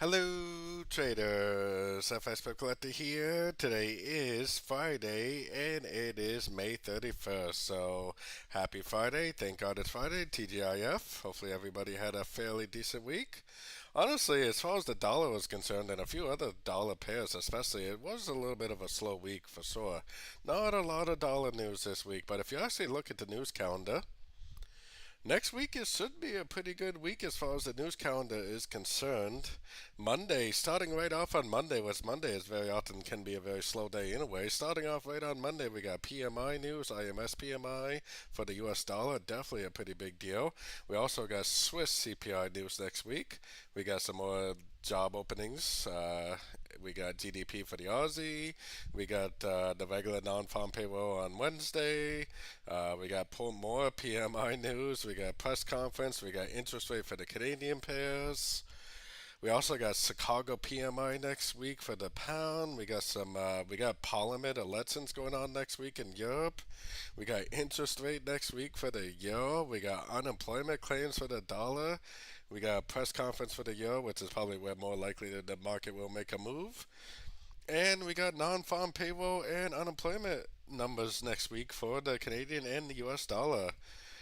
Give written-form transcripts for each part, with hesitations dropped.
Hello, traders. FX Collector here. Today is Friday, and it is May 31st. So, happy Friday. Thank God it's Friday. TGIF. Hopefully, everybody had a fairly decent week. Honestly, as far as the dollar was concerned, and a few other dollar pairs especially, it was a little bit of a slow week for sure. Not a lot of dollar news this week, but if you actually look at the news calendar, next week it should be a pretty good week as far as the news calendar is concerned. Monday, starting right off on Monday, which Monday is very often can be a very slow day anyway. Starting off right on Monday, we got PMI news, IMS PMI for the US dollar, definitely a pretty big deal. We also got Swiss CPI news next week. We got some more job openings. We got GDP for the Aussie. We got the regular non-farm payroll on Wednesday. We got more PMI news. We got press conference. We got interest rate for the Canadian pairs. We also got Chicago PMI next week for the pound. We got Parliament elections going on next week in Europe. We got interest rate next week for the euro. We got unemployment claims for the dollar. We got a press conference for the euro, which is probably where more likely that the market will make a move. And we got non-farm payroll and unemployment numbers next week for the Canadian and the US dollar.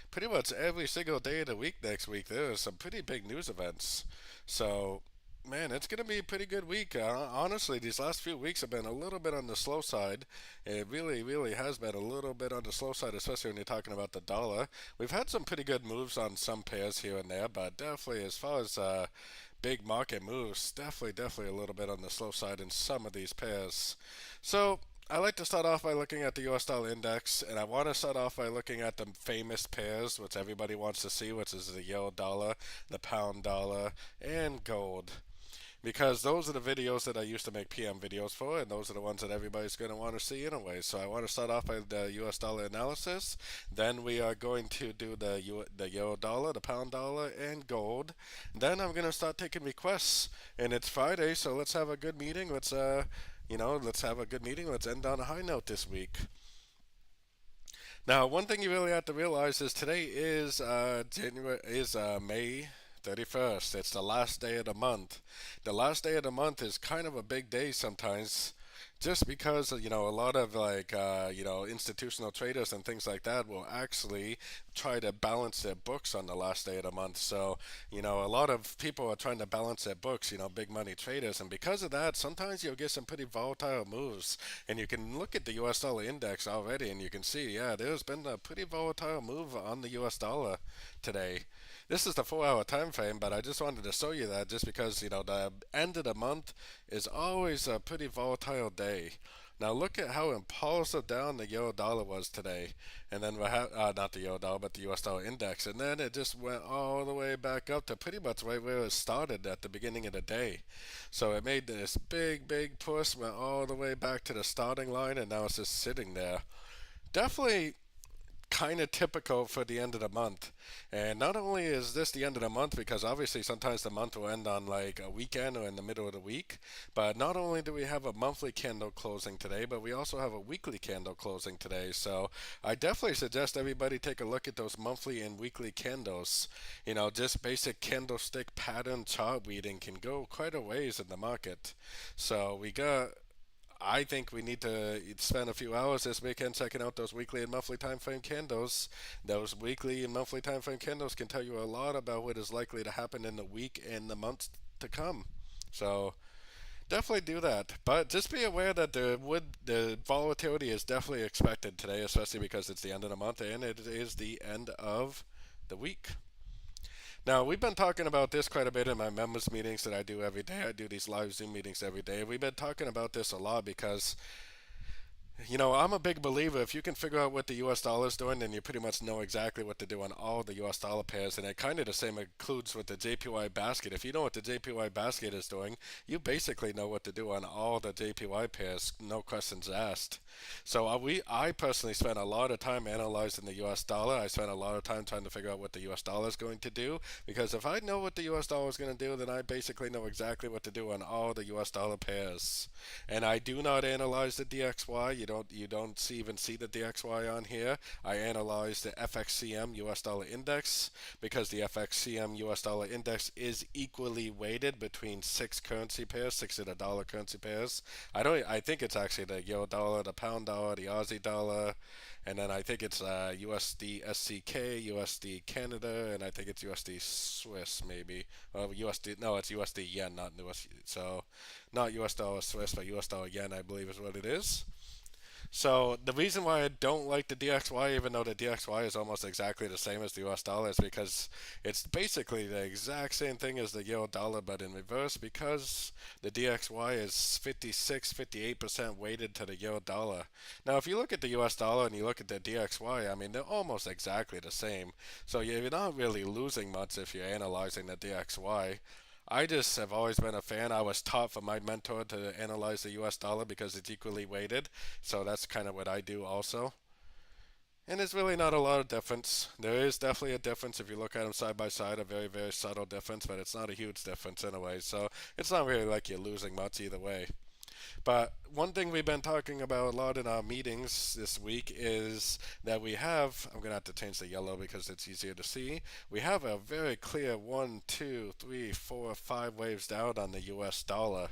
Pretty much every single day of the week next week, there are some pretty big news events. So, man, it's going to be a pretty good week. Honestly, these last few weeks have been a little bit on the slow side. It really, really has been a little bit on the slow side, especially when you're talking about the dollar. We've had some pretty good moves on some pairs here and there, but definitely as far as big market moves, definitely a little bit on the slow side in some of these pairs. So, I like to start off by looking at the US dollar index, and I want to start off by looking at the famous pairs, which everybody wants to see, which is the euro dollar, the pound dollar, and gold. Because those are the videos that I used to make PM videos for, and those are the ones that everybody's going to want to see anyway. So I want to start off by the US dollar analysis. Then we are going to do the euro dollar, the pound dollar, and gold. Then I'm going to start taking requests. And it's Friday, so let's have a good meeting. Let's have a good meeting. Let's end on a high note this week. Now, one thing you really have to realize is today is May 31st. It's the last day of the month. The last day of the month is kind of a big day sometimes, just because a lot of institutional traders and things like that will actually try to balance their books on the last day of the month. So a lot of people are trying to balance their books, big money traders, and because of that, sometimes you'll get some pretty volatile moves. And you can look at the US dollar index already, and you can see, yeah, there's been a pretty volatile move on the US dollar today. This is the 4 hour time frame, but I just wanted to show you that just because the end of the month is always a pretty volatile day. Now look at how impulsive down the euro dollar was today, and then not the euro dollar, but the US dollar index, and then it just went all the way back up to pretty much right where it started at the beginning of the day. So it made this big push, went all the way back to the starting line, and now it's just sitting there. Definitely kind of typical for the end of the month. And not only is this the end of the month, because obviously sometimes the month will end on like a weekend or in the middle of the week, but not only do we have a monthly candle closing today, but we also have a weekly candle closing today. So I definitely suggest everybody take a look at those monthly and weekly candles. Just basic candlestick pattern chart reading can go quite a ways in the market. So I think we need to spend a few hours this weekend checking out those weekly and monthly time frame candles. Those weekly and monthly time frame candles can tell you a lot about what is likely to happen in the week and the months to come. So definitely do that. But just be aware that the volatility is definitely expected today, especially because it's the end of the month and it is the end of the week. Now, we've been talking about this quite a bit in my members meetings that I do every day. I do these live Zoom meetings every day. We've been talking about this a lot because I'm a big believer if you can figure out what the US dollar is doing, then you pretty much know exactly what to do on all the US dollar pairs. And it kind of the same includes with the JPY basket. If you know what the JPY basket is doing, you basically know what to do on all the JPY pairs, no questions asked. So I personally spent a lot of time analyzing the US dollar. I spent a lot of time trying to figure out what the US dollar is going to do, because if I know what the US dollar is going to do, then I basically know exactly what to do on all the US dollar pairs. And I do not analyze the DXY. You you don't even see the DXY on here. I analyzed the FXCM US dollar index because the FXCM US dollar index is equally weighted between six currency pairs, six of the dollar currency pairs. I think it's actually the euro dollar, the pound dollar, the Aussie dollar, and then I think it's USD SCK, USD Canada, and I think it's USD Swiss maybe. USD, no, it's USD yen, not US. So not US dollar Swiss, but US dollar yen, I believe is what it is. So the reason why I don't like the DXY, even though the DXY is almost exactly the same as the US dollar, is because it's basically the exact same thing as the euro dollar, but in reverse, because the DXY is 56, 58% weighted to the euro dollar. Now, if you look at the US dollar and you look at the DXY, I mean, they're almost exactly the same. So you're not really losing much if you're analyzing the DXY. I just have always been a fan. I was taught from my mentor to analyze the US dollar because it's equally weighted. So that's kind of what I do also. And there's really not a lot of difference. There is definitely a difference if you look at them side by side, a very, very subtle difference, but it's not a huge difference anyway. So it's not really like you're losing much either way. But one thing we've been talking about a lot in our meetings this week is that we have, I'm going to have to change the yellow because it's easier to see. We have a very clear 1, 2, 3, 4, 5 waves down on the US dollar.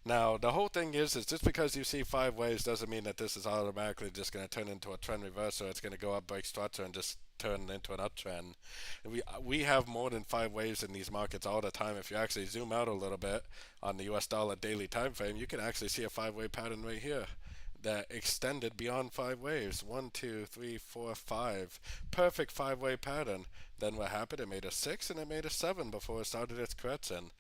Now, the whole thing is just because you see five waves doesn't mean that this is automatically just going to turn into a trend reversal. It's going to go up, break structure, and just turn into an uptrend. We have more than five waves in these markets all the time. If you actually zoom out a little bit on the US dollar daily time frame, you can actually see a five-wave pattern right here that extended beyond five waves. 1, 2, 3, 4, 5. Perfect five-wave pattern. Then what happened? It made a 6 and it made a 7 before it started its correction.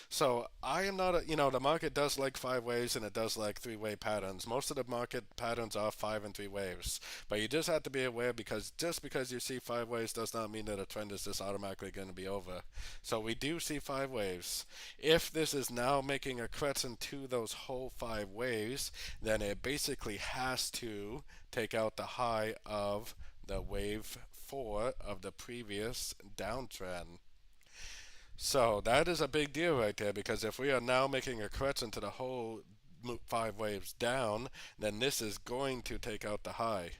So I am not the market does like five waves and it does like three-wave patterns. Most of the market patterns are five and three waves. But you just have to be aware because just because you see five waves does not mean that a trend is just automatically going to be over. So we do see five waves. If this is now making a correction to those whole five waves, then it basically has to take out the high of the wave 4 of the previous downtrend. So that is a big deal right there because if we are now making a correction to the whole five waves down, then this is going to take out the high.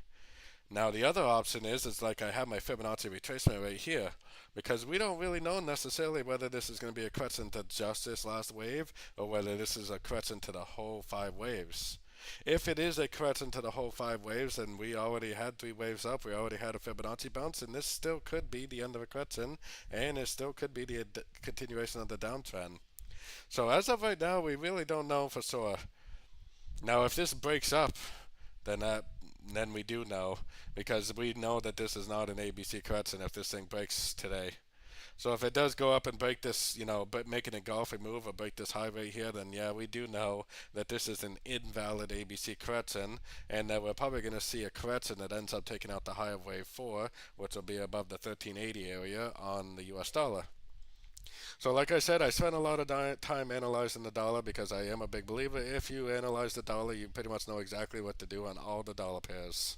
Now the other option is like I have my Fibonacci retracement right here because we don't really know necessarily whether this is going to be a correction to just this last wave or whether this is a correction to the whole five waves. If it is a correction to the whole five waves, then we already had three waves up, we already had a Fibonacci bounce, and this still could be the end of a correction, and it still could be the continuation of the downtrend. So as of right now, we really don't know for sure. Now, if this breaks up, then we do know, because we know that this is not an ABC correction if this thing breaks today. So if it does go up and break this, but make an engulfing move or break this high right here, then yeah, we do know that this is an invalid ABC correction, and that we're probably going to see a correction that ends up taking out the high of wave 4, which will be above the 1380 area on the US dollar. So like I said, I spent a lot of time analyzing the dollar because I am a big believer. If you analyze the dollar, you pretty much know exactly what to do on all the dollar pairs.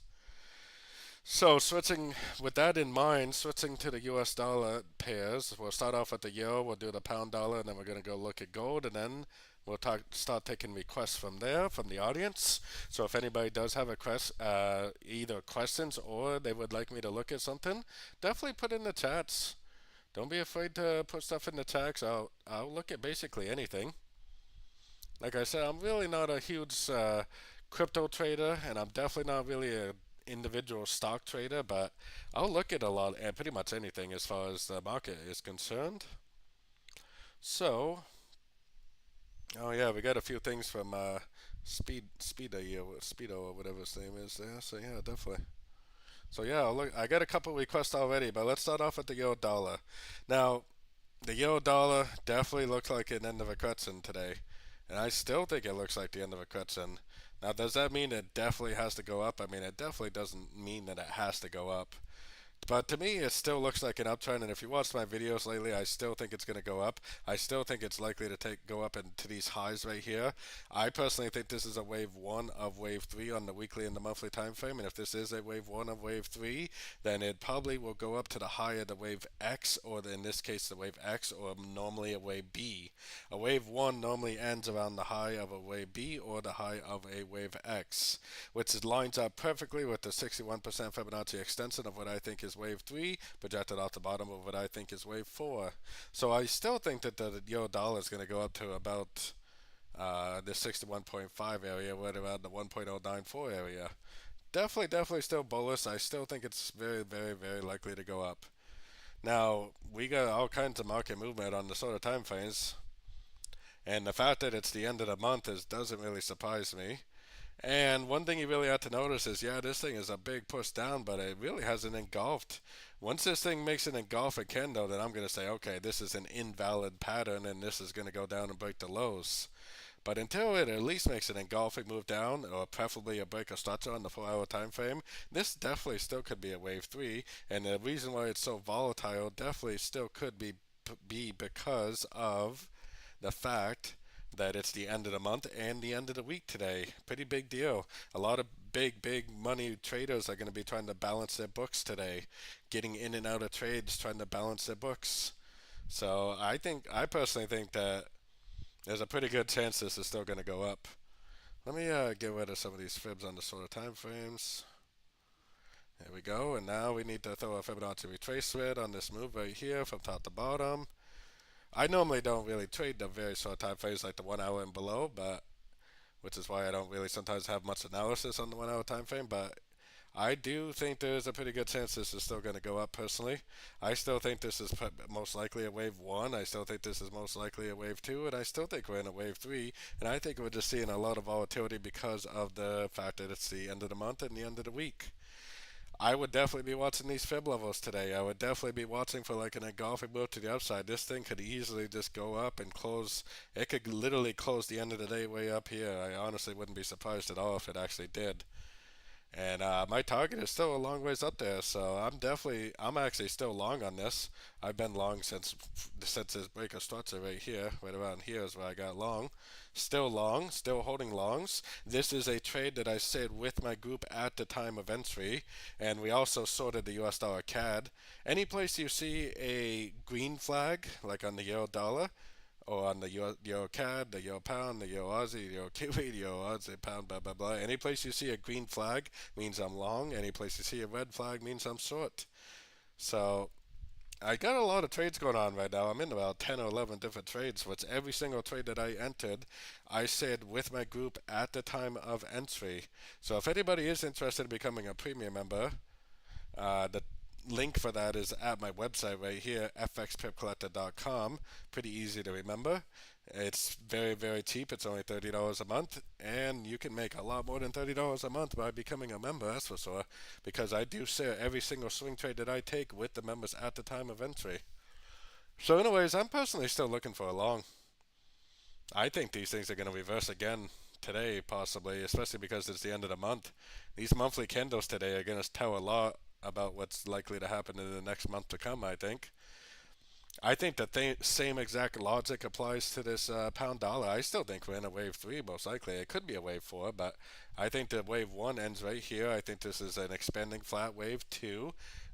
So switching with that in mind, switching to the US dollar pairs, we'll start off with the euro, we'll do the pound dollar, and then we're going to go look at gold, and then we'll start taking requests from there, from the audience. So if anybody does have either questions or they would like me to look at something, definitely put in the chats. Don't be afraid to put stuff in the chats. I'll look at basically anything. Like I said, I'm really not a huge crypto trader, and I'm definitely not really a individual stock trader, but I'll look at a lot and pretty much anything as far as the market is concerned. So, oh yeah, we got a few things from Speedo or whatever his name is there. So yeah, definitely. So yeah, look, I got a couple requests already, but let's start off with the euro dollar. Now, the euro dollar definitely looks like an end of a correction today, and I still think it looks like the end of a correction. Now, does that mean it definitely has to go up? I mean, it definitely doesn't mean that it has to go up. But to me, it still looks like an uptrend. And if you watched my videos lately, I still think it's going to go up. I still think it's likely to go up into these highs right here. I personally think this is a wave one of wave three on the weekly and the monthly time frame. And if this is a wave one of wave three, then it probably will go up to the high of the wave X, or in this case, the wave X, or normally a wave B. A wave one normally ends around the high of a wave B or the high of a wave X, which lines up perfectly with the 61% Fibonacci extension of what I think is wave 3, projected off the bottom of what I think is wave 4. So I still think that the euro dollar is going to go up to about the 61.5 area, right around the 1.094 area. Definitely still bullish. I still think it's very likely to go up. Now, we got all kinds of market movement on the sort of time frames, and the fact that it's the end of the month doesn't really surprise me. And one thing you really have to notice is, yeah, this thing is a big push down, but it really hasn't engulfed. Once this thing makes an engulfing candle, then I'm going to say, okay, this is an invalid pattern, and this is going to go down and break the lows. But until it at least makes an engulfing move down, or preferably a break of structure on the 4-hour time frame, this definitely still could be a wave 3. And the reason why it's so volatile definitely still could be because of the fact that it's the end of the month and the end of the week today. Pretty big deal. A lot of big money traders are going to be trying to balance their books today, getting in and out of trades, trying to balance their books. So I personally think that there's a pretty good chance this is still going to go up. Let me get rid of some of these fibs on the sort of time frames. There we go. And now we need to throw a Fibonacci retracement on this move right here from top to bottom. I normally don't really trade the very short time frames like the 1 hour and below, but which is why I don't really sometimes have much analysis on the 1 hour time frame. But I do think there's a pretty good chance this is still going to go up personally. I still think this is most likely a wave 1. I still think this is most likely a wave 2. And I still think we're in a wave 3. And I think we're just seeing a lot of volatility because of the fact that it's the end of the month and the end of the week. I would definitely be watching these fib levels today. I would definitely be watching for like an engulfing move to the upside. This thing could easily just go up and close. It could literally close the end of the day way up here. I honestly wouldn't be surprised at all if it actually did. And my target is still a long ways up there, so I'm actually still long on this. I've been long since this break of structure right here, right around here is where I got long. Still long, still holding longs. This is a trade that I said with my group at the time of entry, and we also sorted the US dollar CAD. Any place you see a green flag, like on the euro dollar, or on the Euro CAD, the Euro Pound, the Euro Aussie, the Euro Kiwi, the Euro Aussie Pound, blah, blah, blah. Any place you see a green flag means I'm long. Any place you see a red flag means I'm short. So I got a lot of trades going on right now. I'm in about 10 or 11 different trades, which every single trade that I entered, I said with my group at the time of entry. So if anybody is interested in becoming a premium member, the link for that is at my website right here, fxpipcollector.com. Pretty easy to remember. It's very cheap. It's only $30 a month, and you can make a lot more than $30 a month by becoming a member, that's for sure, because I do share every single swing trade that I take with the members at the time of entry. So anyways, I'm personally still looking for a long. I think these things are going to reverse again today, possibly, especially because it's the end of the month. These monthly candles today are going to tell a lot about what's likely to happen in the next month to come, I think. I think the same exact logic applies to this pound dollar. I still think we're in a wave 3, most likely. It could be a wave 4, but I think the wave 1 ends right here. I think this is an expanding flat. Wave 2,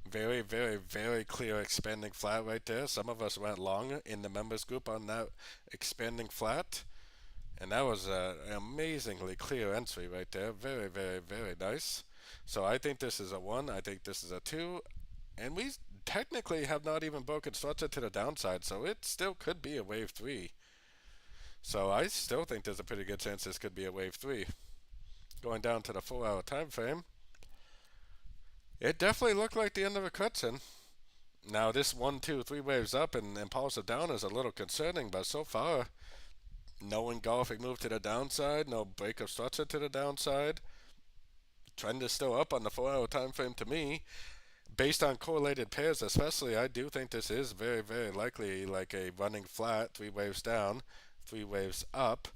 very clear expanding flat right there. Some of us went long in the members group on that expanding flat. And that was an amazingly clear entry right there. Very nice. So I think this is a 1. I think this is a 2. And we technically have not even broken structure to the downside, so it still could be a wave 3. So I still think there's a pretty good chance this could be a wave 3. Going down to the 4-hour time frame, it definitely looked like the end of a correction. Now this 1, 2, 3 waves up and impulsive down is a little concerning, but so far, no engulfing move to the downside, no break of structure to the downside. Trend is still up on the 4-hour time frame to me. Based on correlated pairs especially, I do think this is very likely like a running flat, 3 waves down, 3 waves up,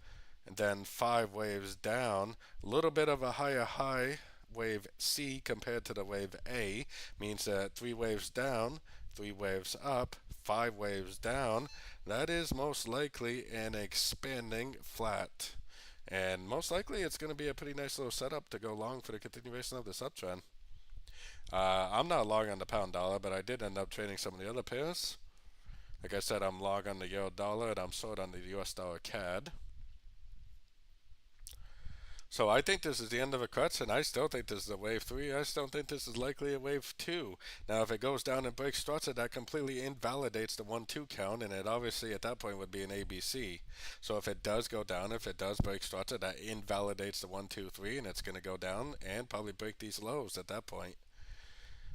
and then 5 waves down. A little bit of a higher high wave C compared to the wave A means that three waves down, three waves up, five waves down, that is most likely an expanding flat. And most likely it's going to be a pretty nice little setup to go long for the continuation of this uptrend. I'm not long on the pound dollar, but I did end up trading some of the other pairs. Like I said, I'm long on the euro dollar and I'm short on the US dollar CAD. So I think this is the end of a crutch, and I still think this is a wave three. I still think this is likely a wave two. Now, if it goes down and breaks structure, that completely invalidates the 1-2 count, and it obviously at that point would be an ABC. So if it does go down, if it does break structure, that invalidates the 1-2-3, and it's going to go down and probably break these lows at that point.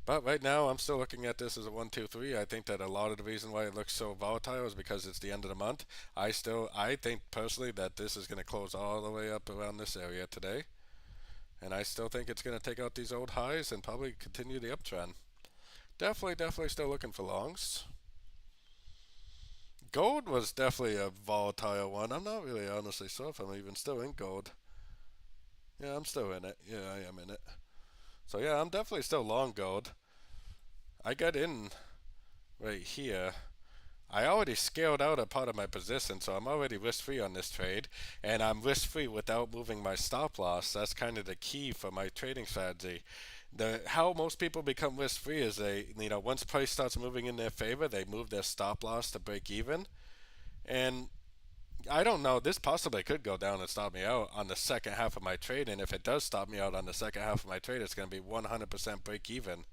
But right now, I'm still looking at this as a 1-2-3. I think that a lot of the reason why it looks so volatile is because it's the end of the month. I think personally that this is going to close all the way up around this area today. And I still think it's going to take out these old highs and probably continue the uptrend. Definitely still looking for longs. Gold was definitely a volatile one. I'm not really honestly sure if I'm even still in gold. Yeah, I'm still in it. Yeah, I am in it. So yeah, I'm definitely still long gold. I got in right here. I already scaled out a part of my position, so I'm already risk free on this trade, and I'm risk free without moving my stop loss. That's kind of the key for my trading strategy. How most people become risk free is once price starts moving in their favor, they move their stop loss to break even. And I don't know, this possibly could go down and stop me out on the second half of my trade, and if it does stop me out on the second half of my trade, it's going to be 100% break even.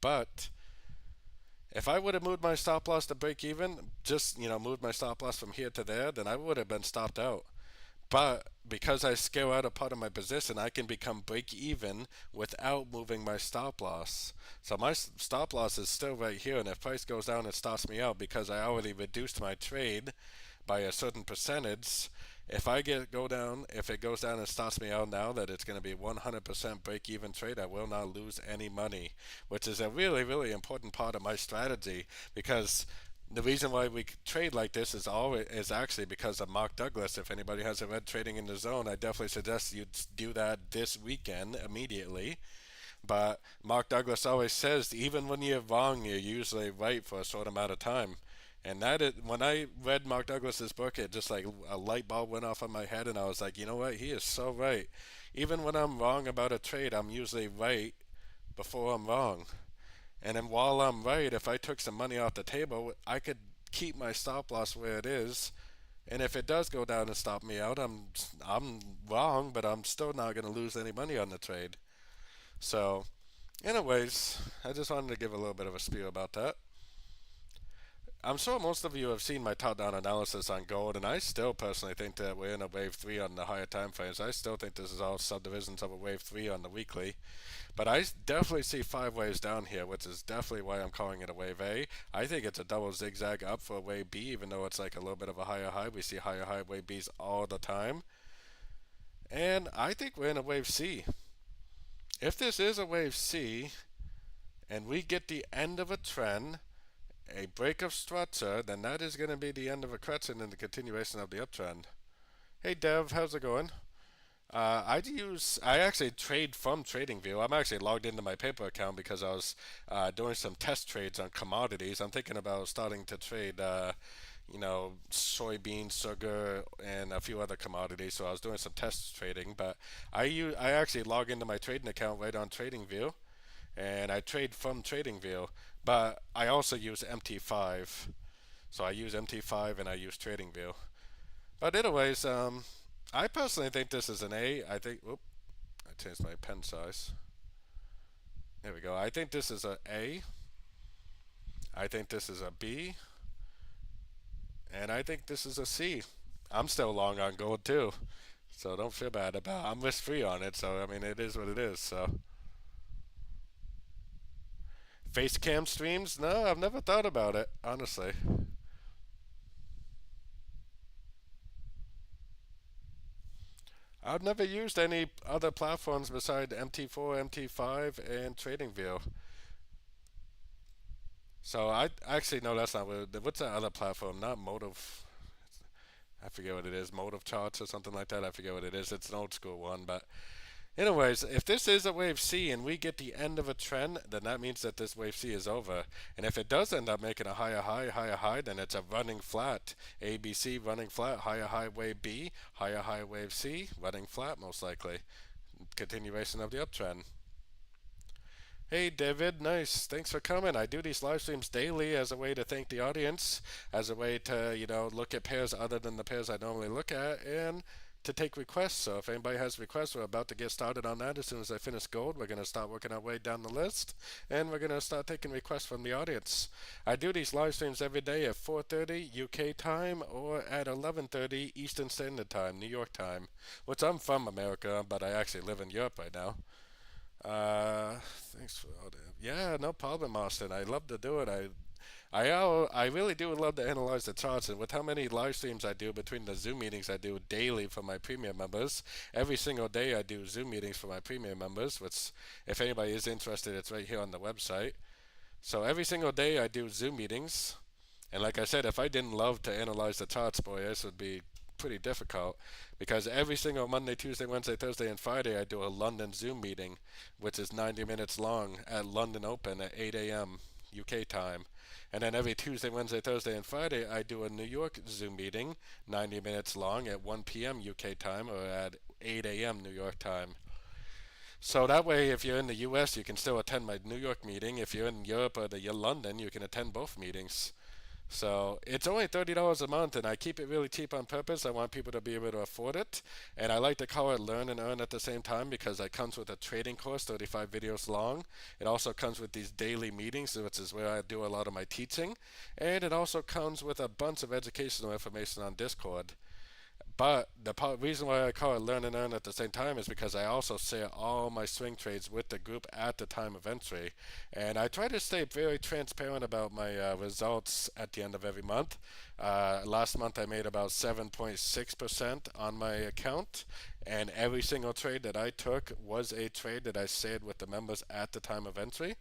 But if I would have moved my stop loss to break even, just moved my stop loss from here to there, then I would have been stopped out. But because I scale out a part of my position, I can become break even without moving my stop loss. So my stop loss is still right here, and if price goes down, it stops me out because I already reduced my trade by a certain percentage. If it goes down and stops me out now that it's going to be 100% break even trade, I will not lose any money, which is a really important part of my strategy, because the reason why we trade like this is actually because of Mark Douglas. If anybody hasn't read Trading in the Zone, I definitely suggest you do that this weekend immediately. But Mark Douglas always says, even when you're wrong, you're usually right for a short amount of time. And when I read Mark Douglas's book, it just like a light bulb went off on my head, and I was like, you know what? He is so right. Even when I'm wrong about a trade, I'm usually right before I'm wrong. And then while I'm right, if I took some money off the table, I could keep my stop loss where it is. And if it does go down and stop me out, I'm wrong, but I'm still not going to lose any money on the trade. So, anyways, I just wanted to give a little bit of a spiel about that. I'm sure most of you have seen my top-down analysis on gold, and I still personally think that we're in a wave 3 on the higher time frames. I still think this is all subdivisions of a wave 3 on the weekly. But I definitely see 5 waves down here, which is definitely why I'm calling it a wave A. I think it's a double zigzag up for a wave B, even though it's like a little bit of a higher high. We see higher high wave Bs all the time. And I think we're in a wave C. If this is a wave C, and we get the end of a trend, a break of structure, then that is going to be the end of a correction and the continuation of the uptrend. Hey Dev, how's it going? I actually trade from TradingView. I'm actually logged into my paper account because I was doing some test trades on commodities. I'm thinking about starting to trade, soybeans, sugar, and a few other commodities. So I was doing some test trading, but I actually log into my trading account right on TradingView, and I trade from TradingView. But I also use MT5. So I use MT5 and I use TradingView. But anyways, I personally think this is an A. I changed my pen size. There we go. I think this is a A. I think this is a B. And I think this is a C. I'm still long on gold too. So don't feel bad about it. I'm risk free on it. So, I mean, it is what it is. So, face cam streams? No, I've never thought about it, honestly. I've never used any other platforms besides MT4, MT5, and TradingView. So I actually no, that's not what's that other platform? Not Motive. I forget what it is. Motive Charts or something like that. I forget what it is. It's an old school one, but Anyways, if this is a wave C and we get the end of a trend, then that means that this wave C is over. And if it does end up making a higher high, then it's a running flat. ABC running flat, high wave B, high wave C, running flat most likely. Continuation of the uptrend. Hey David, nice. Thanks for coming. I do these live streams daily as a way to thank the audience, as a way to, look at pairs other than the pairs I normally look at, and to take requests. So if anybody has requests, we're about to get started on that. As soon as I finish gold, we're going to start working our way down the list, and we're going to start taking requests from the audience. I do these live streams every day at 4:30 UK time or at 11:30 Eastern Standard Time, New York time, which I'm from America, but I actually live in Europe right now. Uh, Thanks for all that. Yeah, no problem, Austin. I love to do it. I really do love to analyze the charts, and with how many live streams I do between the Zoom meetings I do daily for my premium members, every single day I do Zoom meetings for my premium members. Which, if anybody is interested, it's right here on the website. So every single day I do Zoom meetings, and like I said, if I didn't love to analyze the charts, boy, this would be pretty difficult because every single Monday, Tuesday, Wednesday, Thursday, and Friday I do a London Zoom meeting, which is 90 minutes long at London Open at 8 a.m. UK time. And then every Tuesday, Wednesday, Thursday, and Friday I do a New York Zoom meeting, 90 minutes long at 1 p.m. UK time or at 8 a.m. New York time. So that way, if you're in the US, you can still attend my New York meeting. If you're in Europe or London, you can attend both meetings. So it's only $30 a month, and I keep it really cheap on purpose. I want people to be able to afford it, and I like to call it Learn and Earn at the same time because it comes with a trading course, 35 videos long. It also comes with these daily meetings, which is where I do a lot of my teaching, and it also comes with a bunch of educational information on Discord. But the reason why I call it Learn and Earn at the same time is because I also share all my swing trades with the group at the time of entry. And I try to stay very transparent about my results at the end of every month. Last month I made about 7.6% on my account. And every single trade that I took was a trade that I shared with the members at the time of entry.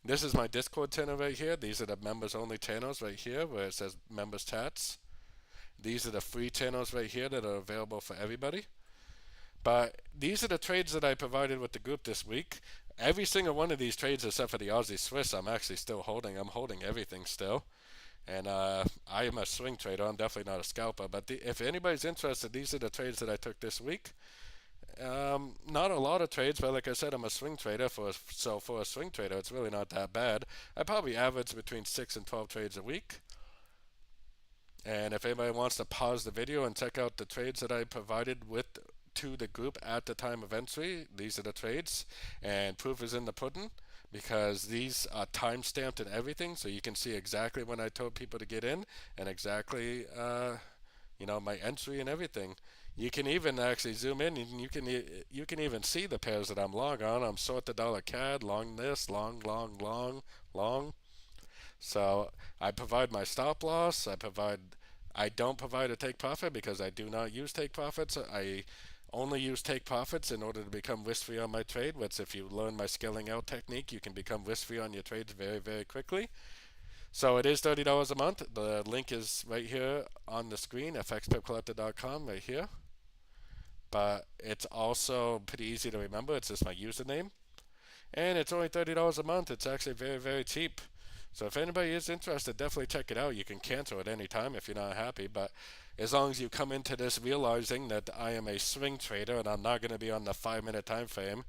This is my Discord channel right here. These are the members only channels right here where it says members chats. These are the free channels right here that are available for everybody. But these are the trades that I provided with the group this week. Every single one of these trades, except for the Aussie Swiss, I'm actually still holding. I'm holding everything still. And I am a swing trader. I'm definitely not a scalper. But if anybody's interested, these are the trades that I took this week. Not a lot of trades, but like I said, I'm a swing trader. So for a swing trader, it's really not that bad. I probably average between 6 and 12 trades a week. And if anybody wants to pause the video and check out the trades that I provided with to the group at the time of entry, these are the trades, and proof is in the pudding because these are time stamped and everything, so you can see exactly when I told people to get in and exactly, my entry and everything. You can even actually zoom in and you can even see the pairs that I'm long on. I'm short the dollar CAD, long this, long. So I provide my stop loss. I don't provide a take profit because I do not use take profits. I only use take profits in order to become risk free on my trade, which if you learn my scaling out technique, you can become risk free on your trades very, very quickly. So it is $30 a month. The link is right here on the screen, fxpipcollector.com right here. But it's also pretty easy to remember. It's just my username. And it's only $30 a month. It's actually very, very cheap. So if anybody is interested, definitely check it out. You can cancel at any time if you're not happy, but as long as you come into this realizing that I am a swing trader and I'm not going to be on the 5 minute time frame,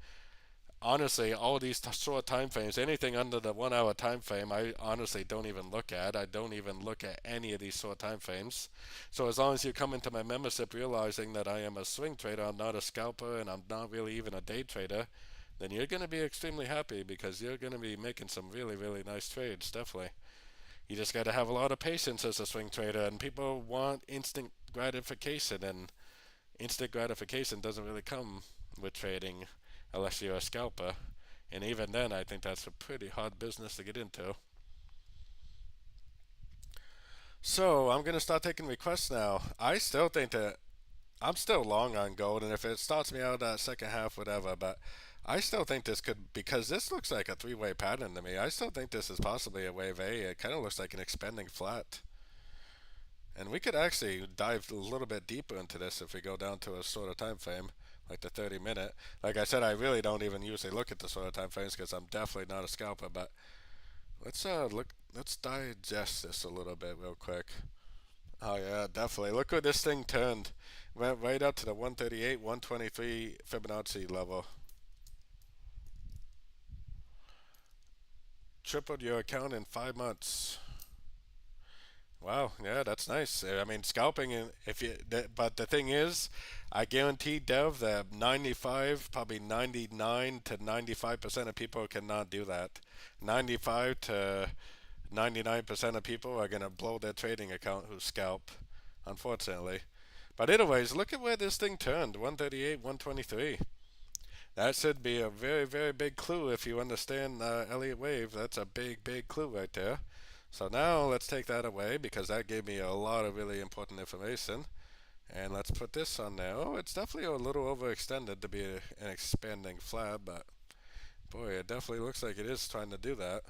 honestly, all these short time frames, anything under the 1 hour time frame, I honestly don't even look at. I don't even look at any of these short time frames. So as long as you come into my membership realizing that I am a swing trader, I'm not a scalper, and I'm not really even a day trader, then you're going to be extremely happy because you're going to be making some really, really nice trades, definitely. You just got to have a lot of patience as a swing trader, and people want instant gratification, and instant gratification doesn't really come with trading unless you're a scalper. And even then, I think that's a pretty hard business to get into. So I'm going to start taking requests now. I still think that I'm still long on gold, and if it starts me out that second half, whatever, but I still think this could, because this looks like a three-way pattern to me. I still think this is possibly a wave A. It kind of looks like an expanding flat. And we could actually dive a little bit deeper into this if we go down to a shorter time frame. like the 30 minute. Like I said, I really don't even usually look at the sort of time frames because I'm definitely not a scalper. But let's digest this a little bit real quick. Oh yeah, definitely. Look where this thing turned. Went right up to the 138, 123 Fibonacci level. Tripled your account in 5 months. Wow, yeah, that's nice. I mean, scalping, if you, but the thing is, I guarantee Dev that 95, probably 99 to 95% of people cannot do that. 95 to 99% of people are gonna blow their trading account who scalp, unfortunately. But anyways, look at where this thing turned, 138, 123. That should be a very, very big clue if you understand Elliott Wave. That's a big, big clue right there. So now let's take that away because that gave me a lot of really important information. And let's put this on there. Oh, it's definitely a little overextended to be an expanding flab, but boy, it definitely looks like it is trying to do that.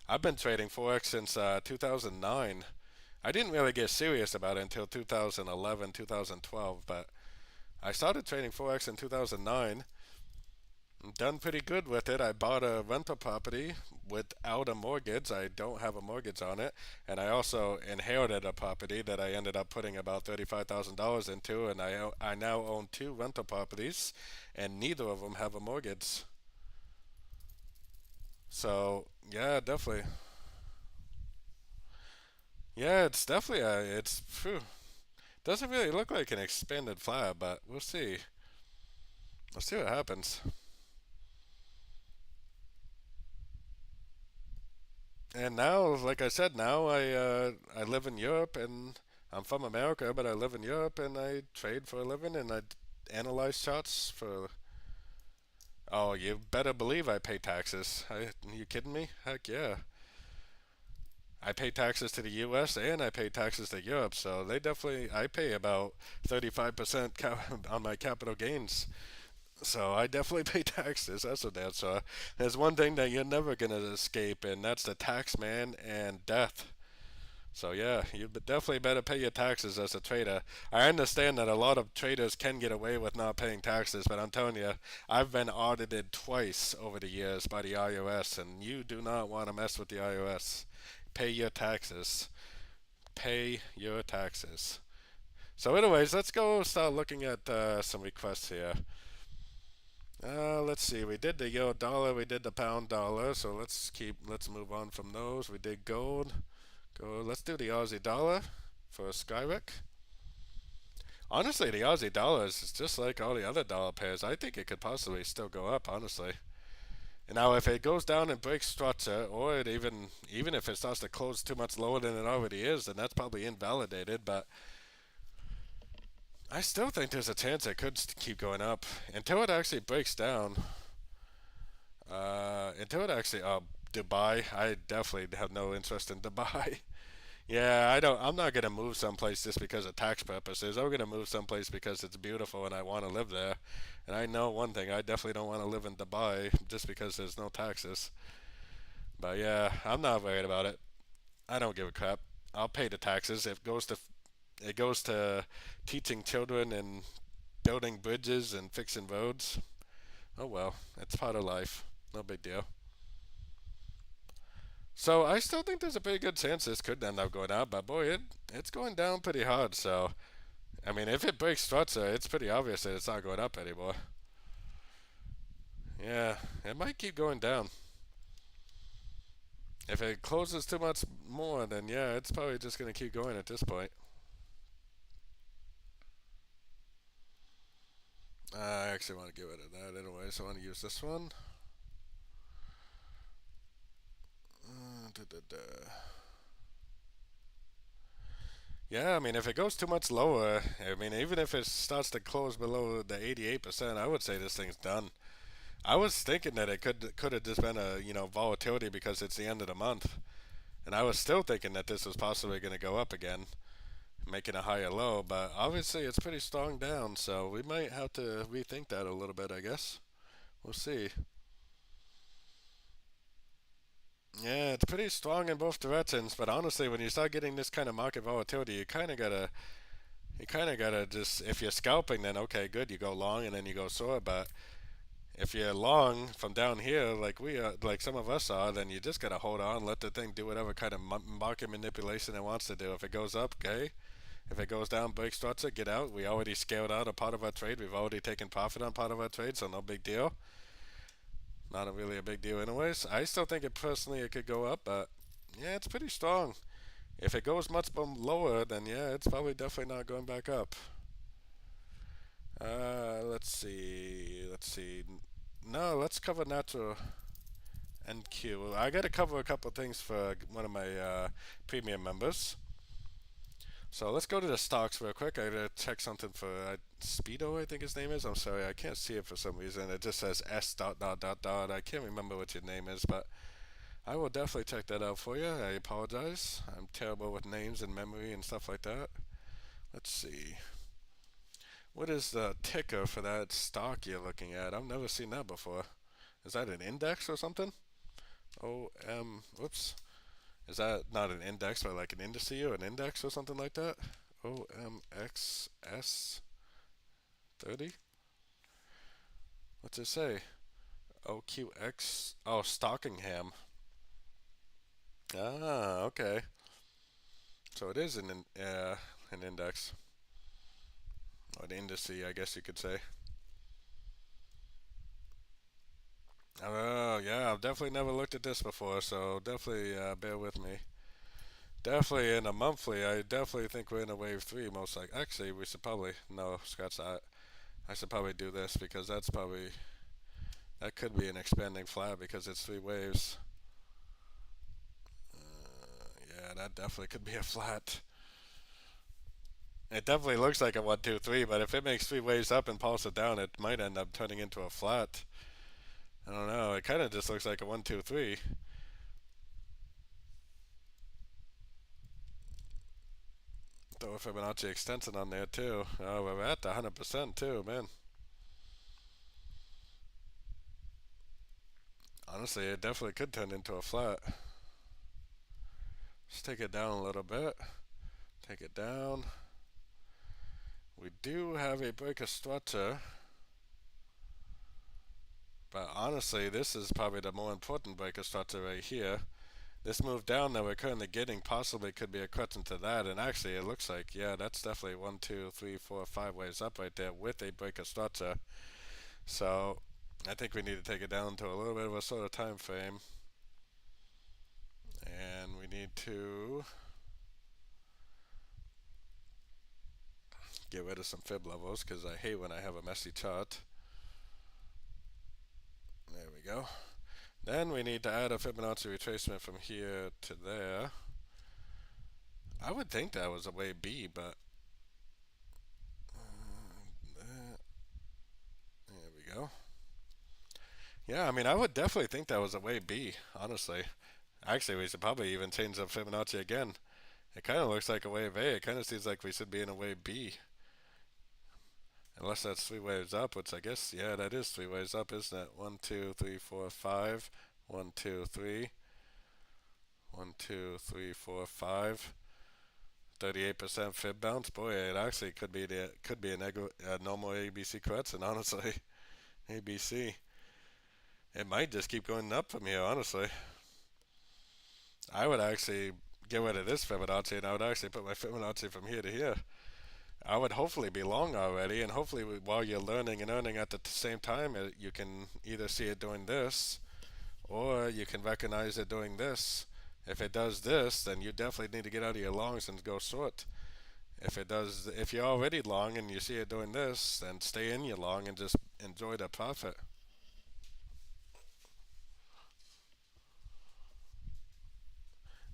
I've been trading Forex since 2009. I didn't really get serious about it until 2011, 2012, but I started trading Forex in 2009. Done pretty good with it. I bought a rental property without a mortgage. I don't have a mortgage on it. And I also inherited a property that I ended up putting about $35,000 into. And I now own two rental properties, and neither of them have a mortgage. So, yeah, definitely. Yeah, it's definitely it's, phew, doesn't really look like an expanded flab, but we'll see. Let's see what happens. And now, like I said, now I live in Europe and I'm from America, but I live in Europe and I trade for a living and I analyze charts for. Oh, you better believe I pay taxes. You kidding me? Heck yeah. I pay taxes to the U.S. and I pay taxes to Europe, so they definitely I pay about 35% on my capital gains. So I definitely pay taxes. That's what that's. So there's one thing that you're never gonna escape, and that's the tax man and death. So yeah, you definitely better pay your taxes as a trader. I understand that a lot of traders can get away with not paying taxes, but I'm telling you, I've been audited twice over the years by the IRS, and you do not want to mess with the IRS. Pay your taxes. Pay your taxes. So, anyways, let's go start looking at some requests here. Let's see. We did the euro dollar, we did the pound dollar, so let's move on from those. We did gold. Go. Let's do the Aussie dollar for a Skyrick. Honestly, the Aussie dollar is just like all the other dollar pairs. I think it could possibly still go up. Honestly. And now, if it goes down and breaks structure, or it even if it starts to close too much lower than it already is, then that's probably invalidated. But I still think there's a chance it could keep going up until it actually breaks down. Until it actually, Dubai. I definitely have no interest in Dubai. Yeah, I don't. I'm not gonna move someplace just because of tax purposes. I'm gonna move someplace because it's beautiful and I want to live there. And I know one thing: I definitely don't want to live in Dubai just because there's no taxes. But yeah, I'm not worried about it. I don't give a crap. I'll pay the taxes. It goes to teaching children and building bridges and fixing roads. Oh well, it's part of life. No big deal. So I still think there's a pretty good chance this could end up going up, but boy, it's going down pretty hard. So I mean, if it breaks structure, it's pretty obvious that it's not going up anymore. Yeah, it might keep going down. If it closes too much more, then yeah, it's probably just going to keep going at this point. I actually want to get rid of that anyway, so I want to use this one. Da, da, da. Yeah, I mean, if it goes too much lower, I mean, even if it starts to close below the 88%, I would say this thing's done. I was thinking that it could have just been a volatility because it's the end of the month, and I was still thinking that this was possibly going to go up again, making a higher low. But obviously, it's pretty strong down, so we might have to rethink that a little bit. I guess we'll see. Yeah, it's pretty strong in both directions, but honestly, when you start getting this kind of market volatility, you kind of gotta You kind of gotta just, if you're scalping, then okay, good, you go long and then you go short. But if you're long from down here, like we are, like some of us are, then you just gotta hold on, let the thing do whatever kind of market manipulation it wants to do. If it goes up, okay. If it goes down, break structure, get out. We already scaled out a part of our trade. We've already taken profit on part of our trade, so no big deal. Not really a big deal, anyways. I still think it personally it could go up, but yeah, it's pretty strong. If it goes much lower, then yeah, it's probably definitely not going back up. Let's see. Let's see. No, let's cover natural NQ. I got to cover a couple things for one of my premium members. So let's go to the stocks real quick. I gotta check something for Speedo, I think his name is. I'm sorry, I can't see it for some reason. It just says S dot dot dot dot. I can't remember what your name is, but I will definitely check that out for you. I apologize. I'm terrible with names and memory and stuff like that. Let's see. What is the ticker for that stock you're looking at? I've never seen that before. Is that an index or something? Whoops. Is that not an index, but like an indice or an index or something like that? OMXS 30? What's it say? OQX. Oh, Stockingham. Ah, okay. So it is an index. Or an indice, I guess you could say. Oh, yeah, I've definitely never looked at this before, so definitely bear with me. Definitely in a monthly, I definitely think we're in a wave three, most like. Actually, we should probably, no, scratch that. I should probably do this because that could be an expanding flat because it's three waves. Yeah, that definitely could be a flat. It definitely looks like a 1, 2, 3, but if it makes three waves up and pulses down, it might end up turning into a flat. I don't know. It kind of just looks like a 1, 2, 3. Throw a Fibonacci extension on there too. Oh, we're at 100% too, man. Honestly, it definitely could turn into a flat. Let's take it down a little bit. Take it down. We do have a break of structure. But honestly, this is probably the more important break of structure right here. This move down that we're currently getting possibly could be a correction to that. And actually, it looks like, yeah, that's definitely 1, 2, 3, 4, 5 waves up right there with a break of structure. So I think we need to take it down to a little bit of a sort of time frame. And we need to get rid of some fib levels because I hate when I have a messy chart. There we go. Then we need to add a Fibonacci retracement from here to there. I would think that was a way B, but there we go. Yeah, I mean, I would definitely think that was a way B, honestly. Actually, we should probably even change the Fibonacci again. It kind of looks like a wave A. It kind of seems like we should be in a wave B. Unless that's three waves up, which I guess, yeah, that is three waves up, isn't it? 1, 2, 3, 4, 5. 1, 2, 3. 1, 2, 3, 4, 5. 38% fib bounce. Boy, it actually could be a normal ABC correction. Honestly, ABC. It might just keep going up from here. Honestly, I would actually get rid of this Fibonacci, and I would actually put my Fibonacci from here to here. I would hopefully be long already, and hopefully while you're learning and earning at the same time, you can either see it doing this, or you can recognize it doing this. If it does this, then you definitely need to get out of your longs and go short. If you're already long and you see it doing this, then stay in your long and just enjoy the profit.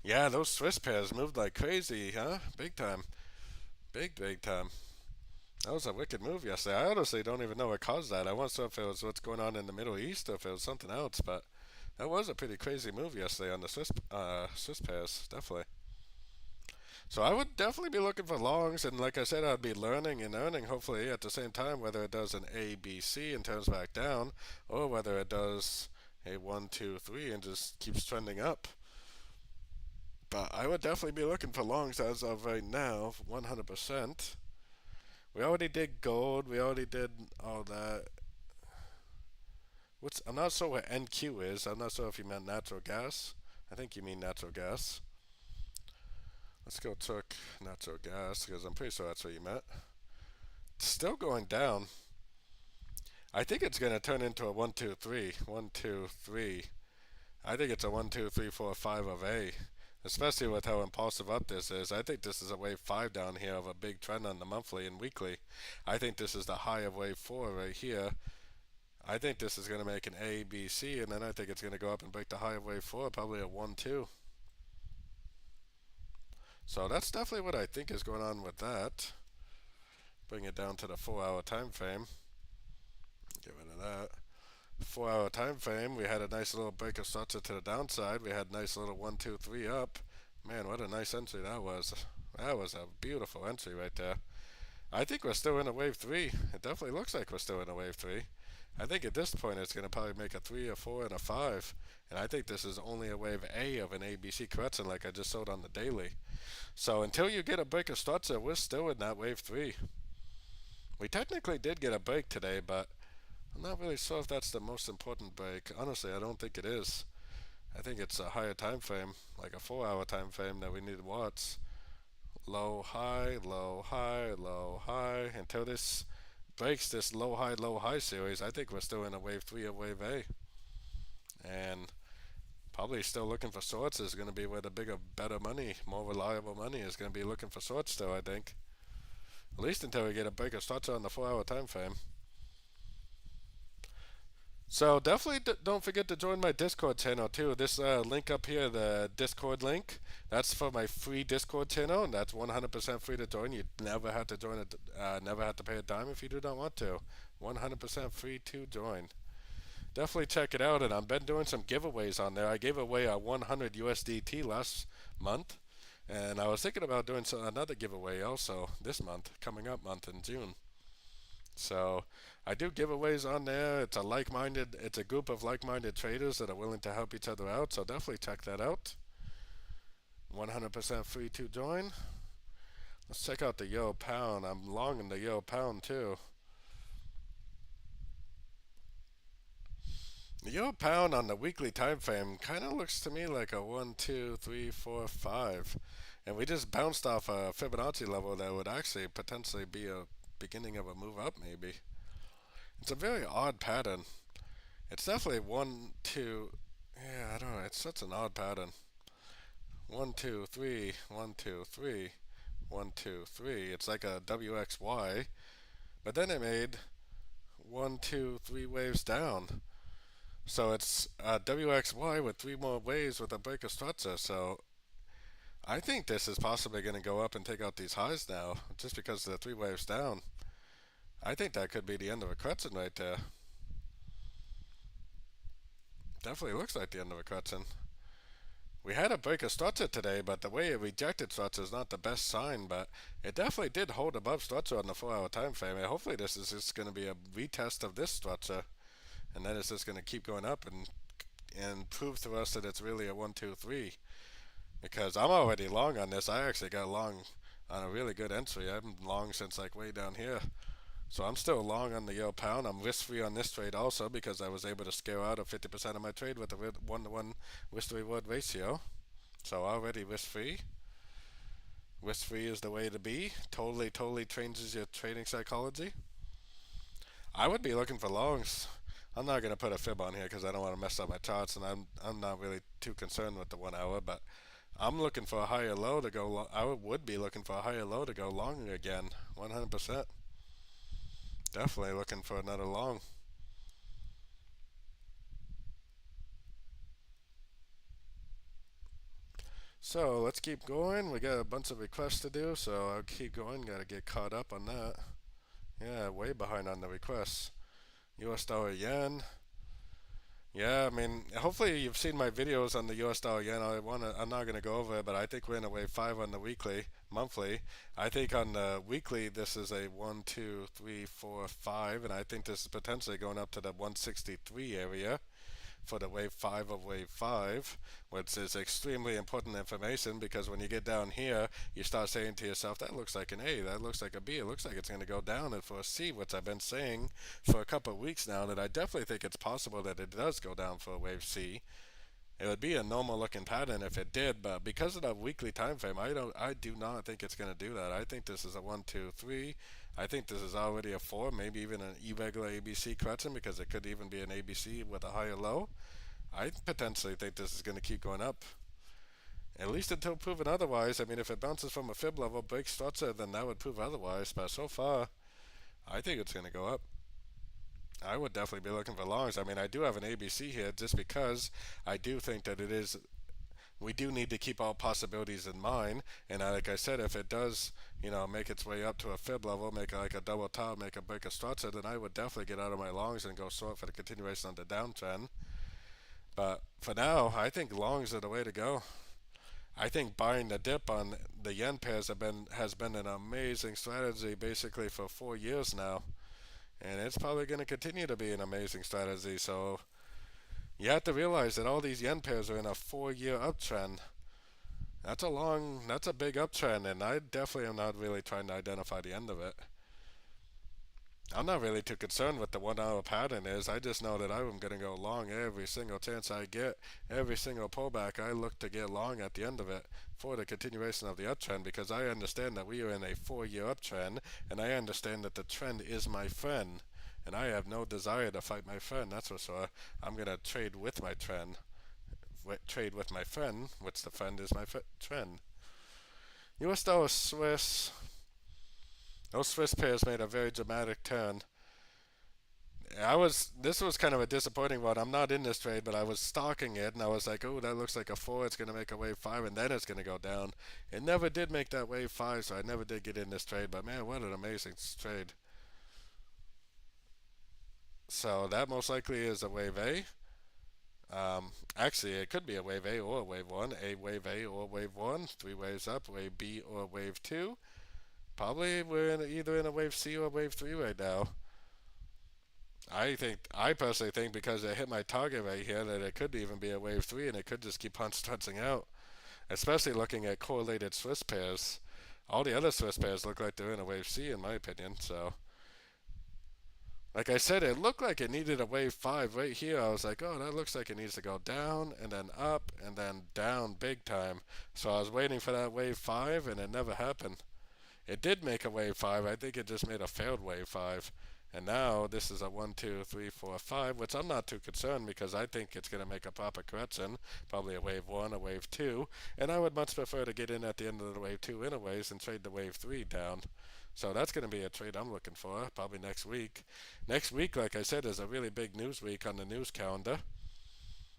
Yeah, those Swiss pairs moved like crazy, huh? Big time. Big time. That was a wicked move yesterday. I honestly don't even know what caused that. I wasn't sure if it was what's going on in the Middle East or if it was something else, but that was a pretty crazy move yesterday on the Swiss pairs, definitely. So I would definitely be looking for longs, and like I said, I'd be learning and earning hopefully at the same time whether it does an A, B, C and turns back down, or whether it does a 1, 2, 3 and just keeps trending up. But I would definitely be looking for longs as of right now, 100%. We already did gold. We already did all that. I'm not sure what NQ is. I'm not sure if you meant natural gas. I think you mean natural gas. Let's go check natural gas because I'm pretty sure that's what you meant. It's still going down. I think it's going to turn into a 1, 2, 3. 1, 2, 3. I think it's a 1, 2, 3, 4, 5 of A. Especially with how impulsive up this is. I think this is a wave 5 down here of a big trend on the monthly and weekly. I think this is the high of wave 4 right here. I think this is going to make an A, B, C, and then I think it's going to go up and break the high of wave 4, probably a 1, 2. So that's definitely what I think is going on with that. Bring it down to the 4-hour time frame. Get rid of that. 4-hour time frame, we had a nice little break of structure to the downside. We had a nice little 1, 2, 3 up. Man, what a nice entry that was. That was a beautiful entry right there. I think we're still in a wave 3. It definitely looks like we're still in a wave 3. I think at this point it's going to probably make a 3, a 4, and a 5. And I think this is only a wave A of an ABC correction like I just showed on the daily. So until you get a break of structure, we're still in that wave 3. We technically did get a break today, but I'm not really sure if that's the most important break. Honestly, I don't think it is. I think it's a higher time frame, like a 4-hour time frame that we need to watch. Low, high, low, high, low, high. Until this breaks this low, high series, I think we're still in a wave 3 of wave A. And probably still looking for shorts is going to be where the bigger, better money, more reliable money is going to be looking for shorts still, I think. At least until we get a break of structure on the 4-hour time frame. So definitely don't forget to join my Discord channel too. This link up here, the Discord link, that's for my free Discord channel, and that's 100% free to join. You never have to join it, never have to pay a dime if you do not want to. 100% free to join. Definitely check it out, and I've been doing some giveaways on there. I gave away a 100 USDT last month, and I was thinking about doing another giveaway also this month, coming up month in June. So I do giveaways on there. It's a group of like-minded traders that are willing to help each other out. So definitely check that out. 100% free to join. Let's check out the Euro Pound. I'm long in the Euro Pound too. The Euro Pound on the weekly time frame kind of looks to me like a 1, 2, 3, 4, 5. And we just bounced off a Fibonacci level that would actually potentially be a beginning of a move up maybe. It's a very odd pattern. It's definitely 1, 2, yeah, I don't know, it's such an odd pattern. 1, 2, 3, 1, 2, 3, 1, 2, 3. It's like a WXY, but then it made 1, 2, 3 waves down. So it's WXY with 3 more waves with a break of structure. So I think this is possibly going to go up and take out these highs now, just because of the 3 waves down. I think that could be the end of a correction right there. Definitely looks like the end of a correction. We had a break of structure today, but the way it rejected structure is not the best sign, but it definitely did hold above structure on the 4-hour time frame. And hopefully this is just going to be a retest of this structure, and then it's just going to keep going up and prove to us that it's really a 1, 2, 3. Because I'm already long on this. I actually got long on a really good entry. I'm long since like way down here. So I'm still long on the Euro Pound. I'm risk free on this trade also because I was able to scale out of 50% of my trade with a 1-to-1 risk to reward ratio. So already risk free. Risk free is the way to be. Totally changes your trading psychology. I would be looking for longs. I'm not going to put a fib on here because I don't want to mess up my charts, and I'm not really too concerned with the 1 hour, but I'm looking for a higher low to go long. I would be looking for a higher low to go long again, 100%. Definitely looking for another long. So let's keep going. We got a bunch of requests to do, so I'll keep going. Got to get caught up on that. Yeah, way behind on the requests. US dollar yen. Yeah, I mean, hopefully you've seen my videos on the US dollar yen. I'm not gonna go over it, but I think we're in a wave 5 on the monthly. I think on the weekly this is a 1, 2, 3, 4, 5, and I think this is potentially going up to the 163 area for the wave 5 of wave 5, which is extremely important information because when you get down here, you start saying to yourself, that looks like an A, that looks like a B, it looks like it's going to go down and for a C, which I've been saying for a couple of weeks now that I definitely think it's possible that it does go down for a wave C. It would be a normal looking pattern if it did, but because of the weekly time frame, I do not think it's going to do that. I think this is a 1, 2, 3. I think this is already a 4, maybe even an irregular ABC correction because it could even be an ABC with a higher low. I potentially think this is going to keep going up. At least until proven otherwise. I mean, if it bounces from a fib level, breaks structure, then that would prove otherwise. But so far, I think it's going to go up. I would definitely be looking for longs. I mean, I do have an ABC here just because I do think that it is. We do need to keep all possibilities in mind. And like I said, if it does, make its way up to a fib level, make like a double top, make a break a structure, then I would definitely get out of my longs and go short for the continuation of the downtrend. But for now, I think longs are the way to go. I think buying the dip on the yen pairs has been an amazing strategy basically for 4 years now, and it's probably going to continue to be an amazing strategy. So you have to realize that all these yen pairs are in a 4 year uptrend. That's a big uptrend, and I definitely am not really trying to identify the end of it. I'm not really too concerned what the 1 hour pattern is. I just know that I'm going to go long every single chance I get. Every single pullback, I look to get long at the end of it for the continuation of the uptrend because I understand that we are in a 4 year uptrend and I understand that the trend is my friend. And I have no desire to fight my friend, that's for sure. I'm going to trade with my trend. Trade with my friend, which the friend is my trend. US dollar Swiss. Those Swiss pairs made a very dramatic turn. This was kind of a disappointing one. I'm not in this trade, but I was stalking it and I was like, oh, that looks like a 4. It's going to make a wave 5 and then it's going to go down. It never did make that wave 5, so I never did get in this trade, but man, what an amazing trade. So that most likely is a wave A. Actually, it could be a wave A or a wave 1. A wave A or wave 1. 3 waves up, wave B or wave 2. Probably we're either in a wave C or wave 3 right now. I personally think because it hit my target right here that it could even be a wave 3 and it could just keep on stretching out. Especially looking at correlated Swiss pairs. All the other Swiss pairs look like they're in a wave C in my opinion. So, like I said, it looked like it needed a wave 5 right here. I was like, oh, that looks like it needs to go down and then up and then down big time. So I was waiting for that wave 5 and it never happened. It did make a wave 5. I think it just made a failed wave 5. And now this is a 1, 2, 3, 4, 5, which I'm not too concerned because I think it's going to make a proper correction. Probably a wave 1, a wave 2. And I would much prefer to get in at the end of the wave 2 anyways and trade the wave 3 down. So that's going to be a trade I'm looking for probably next week. Next week, like I said, is a really big news week on the news calendar.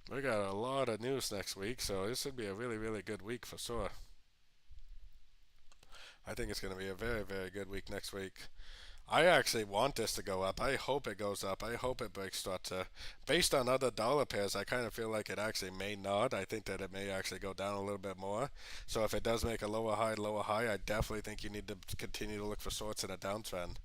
We got a lot of news next week, so this should be a really, really good week for sure. I think it's going to be a very, very good week next week. I actually want this to go up. I hope it goes up. I hope it breaks structure. Based on other dollar pairs, I kind of feel like it actually may not. I think that it may actually go down a little bit more. So if it does make a lower high, I definitely think you need to continue to look for shorts in a downtrend.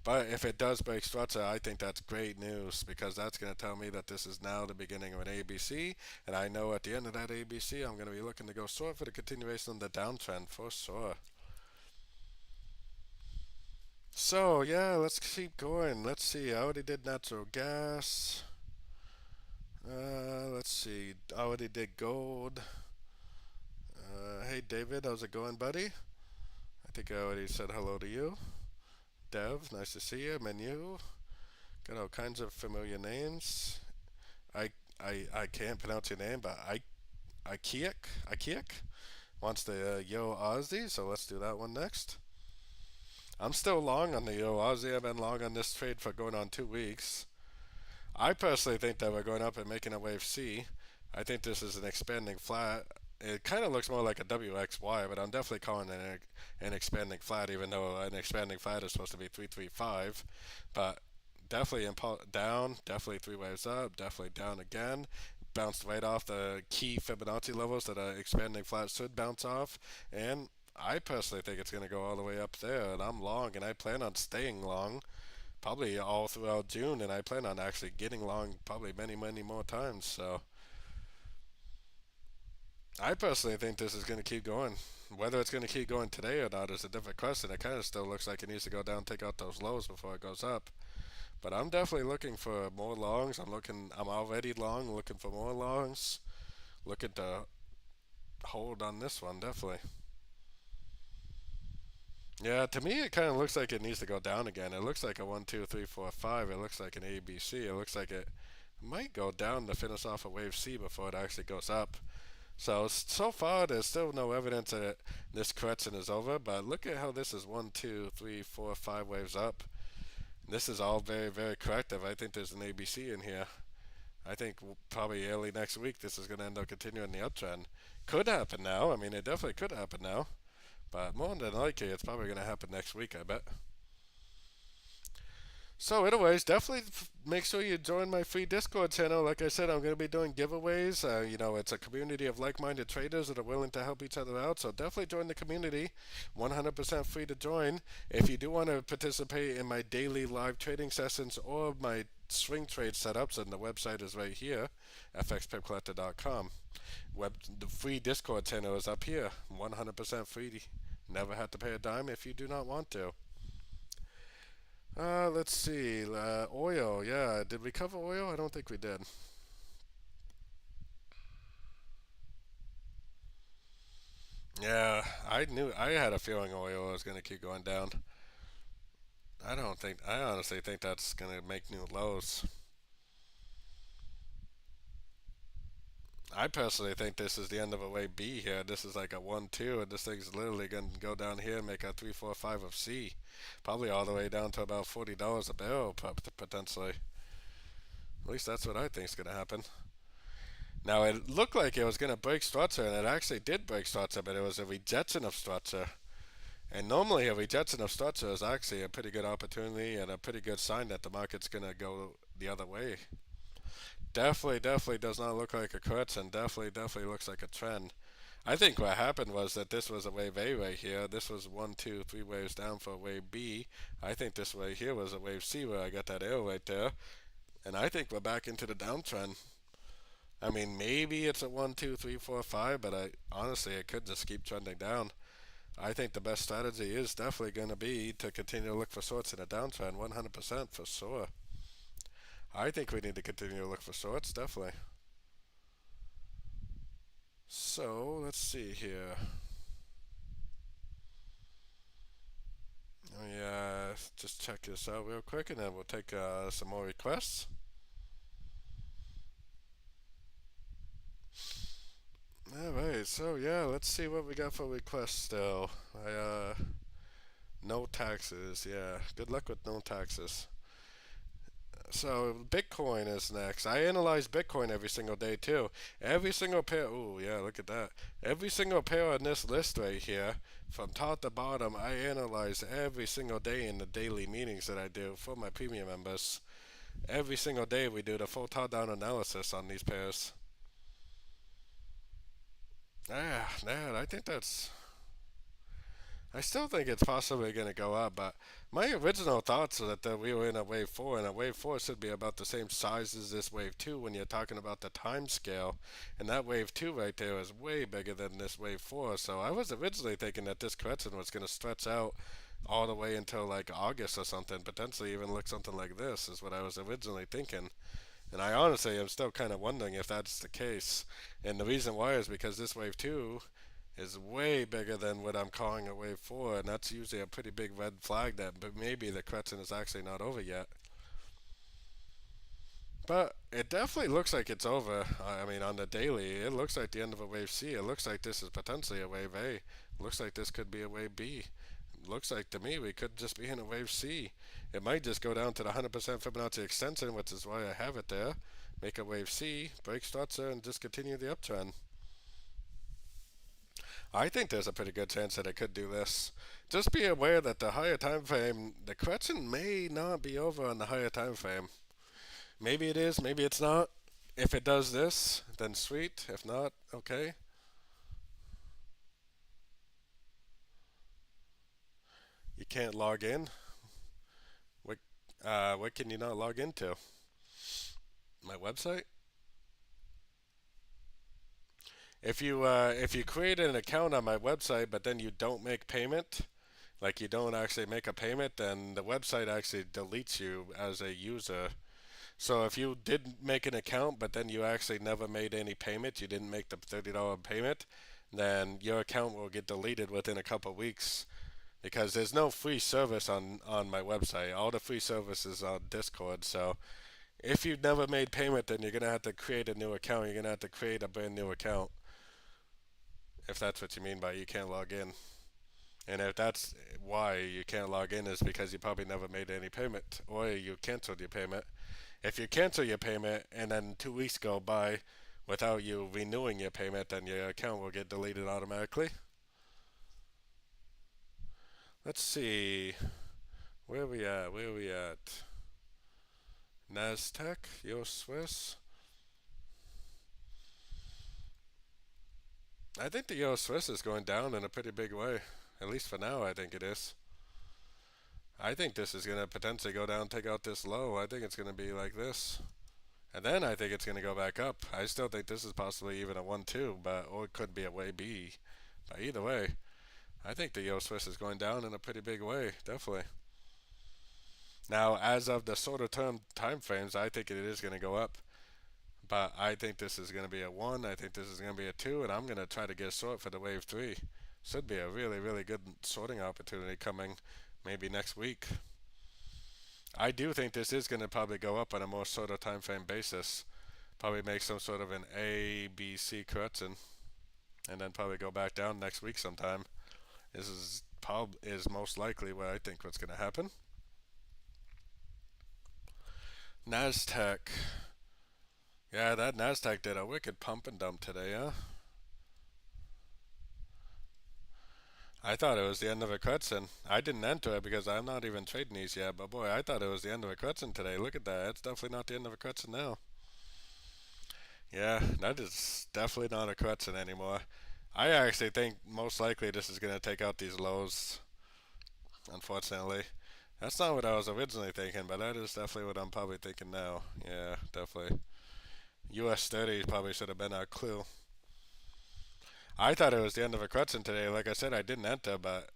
But if it does break structure, I think that's great news because that's going to tell me that this is now the beginning of an ABC. And I know at the end of that ABC, I'm going to be looking to go short for the continuation of the downtrend for sure. So, yeah, let's keep going. Let's see. I already did natural gas. Let's see. I already did gold. Hey, David, how's it going, buddy? I think I already said hello to you. Dev, nice to see you. Menu. Got all kinds of familiar names. I I can't pronounce your name, but Ikeek wants the Yo Aussie, so let's do that one next. I'm still long on the Yo Aussie. I've been long on this trade for going on 2 weeks. I personally think that we're going up and making a wave C. I think this is an expanding flat. It kind of looks more like a WXY, but I'm definitely calling it an expanding flat, even though an expanding flat is supposed to be 335. But definitely down, definitely 3 waves up, definitely down again. Bounced right off the key Fibonacci levels that an expanding flat should bounce off. And I personally think it's going to go all the way up there, and I'm long, and I plan on staying long. probably all throughout June, and I plan on actually getting long probably many, many more times. So I personally think this is going to keep going. Whether it's going to keep going today or not is a different question. It kind of still looks like it needs to go down, take out those lows before it goes up. But I'm definitely looking for more longs. I'm already long, looking for more longs. Looking to hold on this one, definitely. Yeah, to me, it kind of looks like it needs to go down again. It looks like a 1, 2, 3, 4, 5. It looks like an ABC. It looks like it might go down to finish off a wave C before it actually goes up. So far, there's still no evidence that this correction is over, but look at how this is 1, 2, 3, 4, 5 waves up. This is all very, very corrective. I think there's an ABC in here. I think probably early next week this is going to end up continuing the uptrend. Could happen now. I mean, it definitely could happen now. But more than likely, it's probably going to happen next week, I bet. So, anyways, definitely make sure you join my free Discord channel. Like I said, I'm going to be doing giveaways. It's a community of like-minded traders that are willing to help each other out. So definitely join the community. 100% free to join. If you do want to participate in my daily live trading sessions or my swing trade setups, and the website is right here, fxpipcollector.com. The free Discord channel is up here. 100% free. Never have to pay a dime if you do not want to. Let's see. Oil. Yeah. Did we cover oil? I don't think we did. Yeah, I had a feeling oil was going to keep going down. I honestly think that's going to make new lows. I personally think this is the end of a wave B here. This is like a 1-2, and this thing's literally going to go down here and make a 3, 4, 5 of C. Probably all the way down to about $40 a barrel, potentially. At least that's what I think is going to happen. Now, it looked like it was going to break structure, and it actually did break structure, but it was a rejection of structure. And normally, a rejection of structure is actually a pretty good opportunity and a pretty good sign that the market's going to go the other way. Definitely does not look like a correction. Definitely looks like a trend. I think what happened was that this was a wave A right here. This was 1, 2, 3 waves down for a wave B. I think this right here was a wave C where I got that arrow right there. And I think we're back into the downtrend. I mean, maybe it's a 1, 2, 3, 4, 5, but honestly, it could just keep trending down. I think the best strategy is definitely going to be to continue to look for shorts in a downtrend, 100% for sure. I think we need to continue to look for shorts, definitely. So, let's see here. Let me just check this out real quick, and then we'll take some more requests. Alright, so yeah, let's see what we got for requests still. No taxes, yeah. Good luck with no taxes. So Bitcoin is next. I analyze Bitcoin every single day too. Every single pair. Ooh, yeah, look at that. Every single pair on this list right here, from top to bottom, I analyze every single day in the daily meetings that I do for my premium members. Every single day we do the full top-down analysis on these pairs. Yeah, I think that's I still think it's possibly going to go up, but my original thoughts are that we were in a wave 4, and a wave 4 should be about the same size as this wave 2 when you're talking about the time scale. And that wave 2 right there is way bigger than this wave 4. So I was originally thinking that this correction was going to stretch out all the way until like August or something, potentially even look something like this, is what I was originally thinking. And I honestly am still kind of wondering if that's the case. And the reason why is because this wave 2 is way bigger than what I'm calling a wave 4, and that's usually a pretty big red flag that but maybe the correction is actually not over yet. But it definitely looks like it's over. I mean, on the daily, it looks like the end of a wave C. It looks like this is potentially a wave A. It looks like this could be a wave B. It looks like to me we could just be in a wave C. It might just go down to the 100% Fibonacci extension, which is why I have it there. Make a wave C, break structure, and just continue the uptrend. I think there's a pretty good chance that it could do this. Just be aware that the higher time frame, the correction may not be over on the higher time frame. Maybe it is, maybe it's not. If it does this, then sweet. If not, okay. You can't log in. What can you not log into? My website? If you create an account on my website, but then you don't make payment, like you don't actually make a payment, then the website actually deletes you as a user. So if you did make an account, but then you actually never made any payment, you didn't make the $30 payment, then your account will get deleted within a couple of weeks because there's no free service on my website. All the free service is on Discord. So if you've never made payment, then you're gonna have to create a new account. You're gonna have to create a brand new account if that's what you mean by you can't log in. And if that's why you can't log in is because you probably never made any payment or you canceled your payment. If you cancel your payment and then 2 weeks go by without you renewing your payment, then your account will get deleted automatically. Let's see. Where are we at? Where are we at? NASDAQ, Euro Swiss. I think the Euro Swiss is going down in a pretty big way. At least for now, I think it is. I think this is going to potentially go down, take out this low. I think it's going to be like this. And then I think it's going to go back up. I still think this is possibly even a 1-2, but or it could be a way B. But either way, I think the Euro Swiss is going down in a pretty big way, definitely. Now, as of the shorter term time frames, I think it is going to go up. But I think this is going to be a 1. I think this is going to be a 2, and I'm going to try to get short for the wave 3. Should be a really, really good sorting opportunity coming maybe next week. I do think this is going to probably go up on a more shorter time frame basis. Probably make some sort of an A, B, C correction, and then probably go back down next week sometime. This is most likely what I think what's going to happen. Nasdaq. Yeah, that Nasdaq did a wicked pump and dump today, huh? I thought it was the end of a correction. I didn't enter it because I'm not even trading these yet, but boy, I thought it was the end of a correction today. Look at that. It's definitely not the end of a correction now. Yeah, that is definitely not a correction anymore. I actually think most likely this is going to take out these lows, unfortunately. That's not what I was originally thinking, but that is definitely what I'm probably thinking now. Yeah, definitely. US 30 probably should have been our clue. I thought it was the end of a correction today. Like I said, I didn't enter, but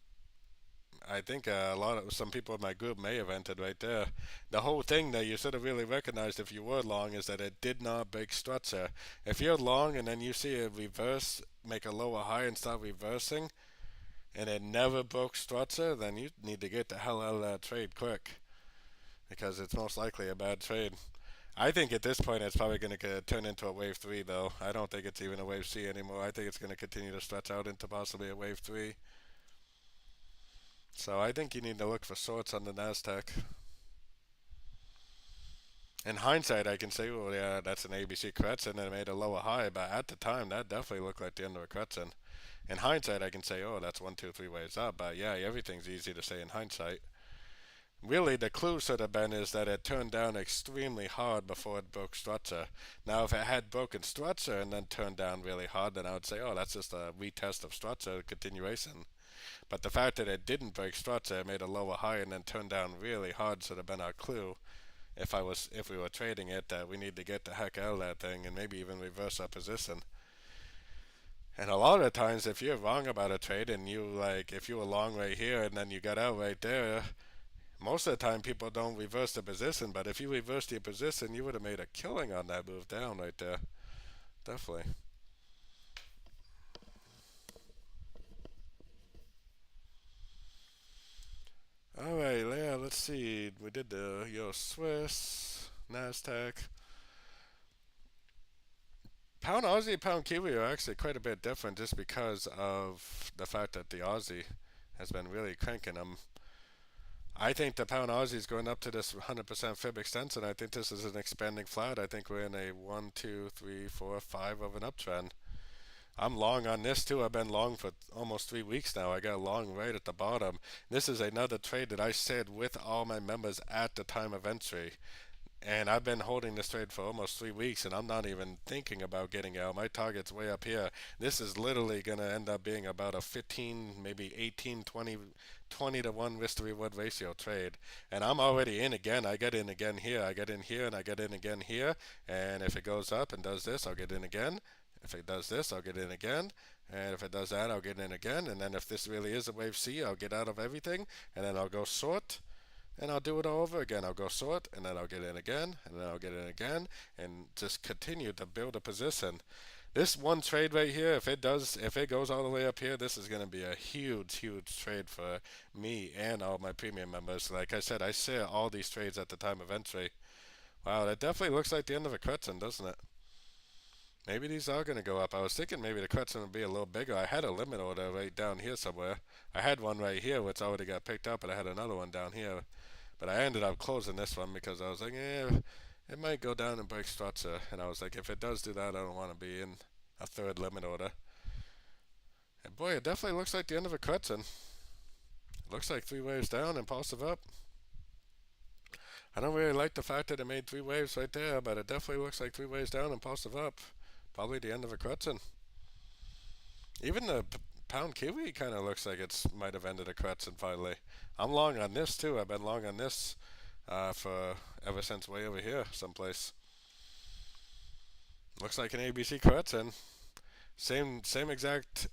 I think a lot of some people in my group may have entered right there. The whole thing that you should have really recognized if you were long is that it did not break structure. If you're long and then you see a reverse, make a lower high and start reversing, and it never broke structure, then you need to get the hell out of that trade quick because it's most likely a bad trade. I think at this point it's probably going to turn into a wave 3 though. I don't think it's even a wave C anymore. I think it's going to continue to stretch out into possibly a wave 3. So I think you need to look for shorts on the Nasdaq. In hindsight, I can say, well, yeah, that's an ABC correction and it made a lower high, but at the time, that definitely looked like the end of a correction. In hindsight, I can say, oh, that's 1, 2, 3 waves up, but yeah, everything's easy to say in hindsight. Really, the clue should have been is that it turned down extremely hard before it broke structure. Now, if it had broken structure and then turned down really hard, then I would say, oh, that's just a retest of structure continuation. But the fact that it didn't break structure, it made a lower high and then turned down really hard should have been our clue. If we were trading it, that we need to get the heck out of that thing and maybe even reverse our position. And a lot of times, if you're wrong about a trade and if you were long right here and then you got out right there, most of the time people don't reverse the position. But if you reversed your position, you would have made a killing on that move down right there. Definitely. All right, yeah. Let's see. We did the Euro Swiss, Nasdaq. Pound Aussie, pound Kiwi are actually quite a bit different just because of the fact that the Aussie has been really cranking them. I think the pound Aussie is going up to this 100% fib extension. I think this is an expanding flat. I think we're in a 1, 2, 3, 4, 5 of an uptrend. I'm long on this too. I've been long for almost 3 weeks now. I got long right at the bottom. This is another trade that I said with all my members at the time of entry. And I've been holding this trade for almost 3 weeks, and I'm not even thinking about getting out. My target's way up here. This is literally going to end up being about a 15, maybe 18, 20 to 1 risk to reward ratio trade. And I'm already in again. I get in again here. I get in here, and I get in again here. And if it goes up and does this, I'll get in again. If it does this, I'll get in again. And if it does that, I'll get in again. And then if this really is a wave C, I'll get out of everything. And then I'll go short and I'll do it all over again. I'll go short, and then I'll get in again, and then I'll get in again, and just continue to build a position. This one trade right here, if it goes all the way up here, this is going to be a huge, huge trade for me and all my premium members. Like I said, I share all these trades at the time of entry. Wow, that definitely looks like the end of a correction, doesn't it? Maybe these are going to go up. I was thinking maybe the correction would be a little bigger. I had a limit order right down here somewhere. I had one right here, which already got picked up, but I had another one down here. But I ended up closing this one because I was like, it might go down and break structure. And I was like, if it does do that, I don't want to be in a third limit order. And boy, it definitely looks like the end of a correction. It looks like 3 waves down, impulsive up. I don't really like the fact that it made 3 waves right there, but it definitely looks like 3 waves down, impulsive up. Probably the end of a correction. Even the pound kiwi kind of looks like it's might have ended a correction finally. I'm long on this too. I've been long on this for ever since way over here someplace. Looks like an ABC correction. Same exact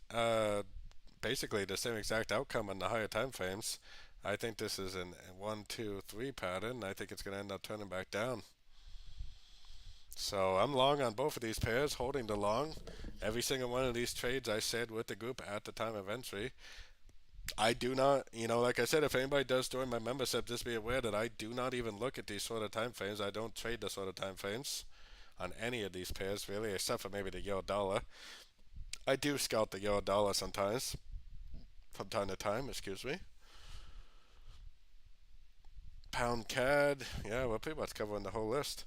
basically the same exact outcome on the higher time frames. I think this is an 1, 2, 3 pattern. I think it's going to end up turning back down. So I'm long on both of these pairs, holding the long. Every single one of these trades I said with the group at the time of entry. I do not, like I said, if anybody does join my membership, just be aware that I do not even look at these sort of time frames. I don't trade the sort of time frames on any of these pairs, really, except for maybe the euro dollar. I do scout the euro dollar sometimes, from time to time, excuse me. Pound CAD, yeah, we're pretty much covering the whole list.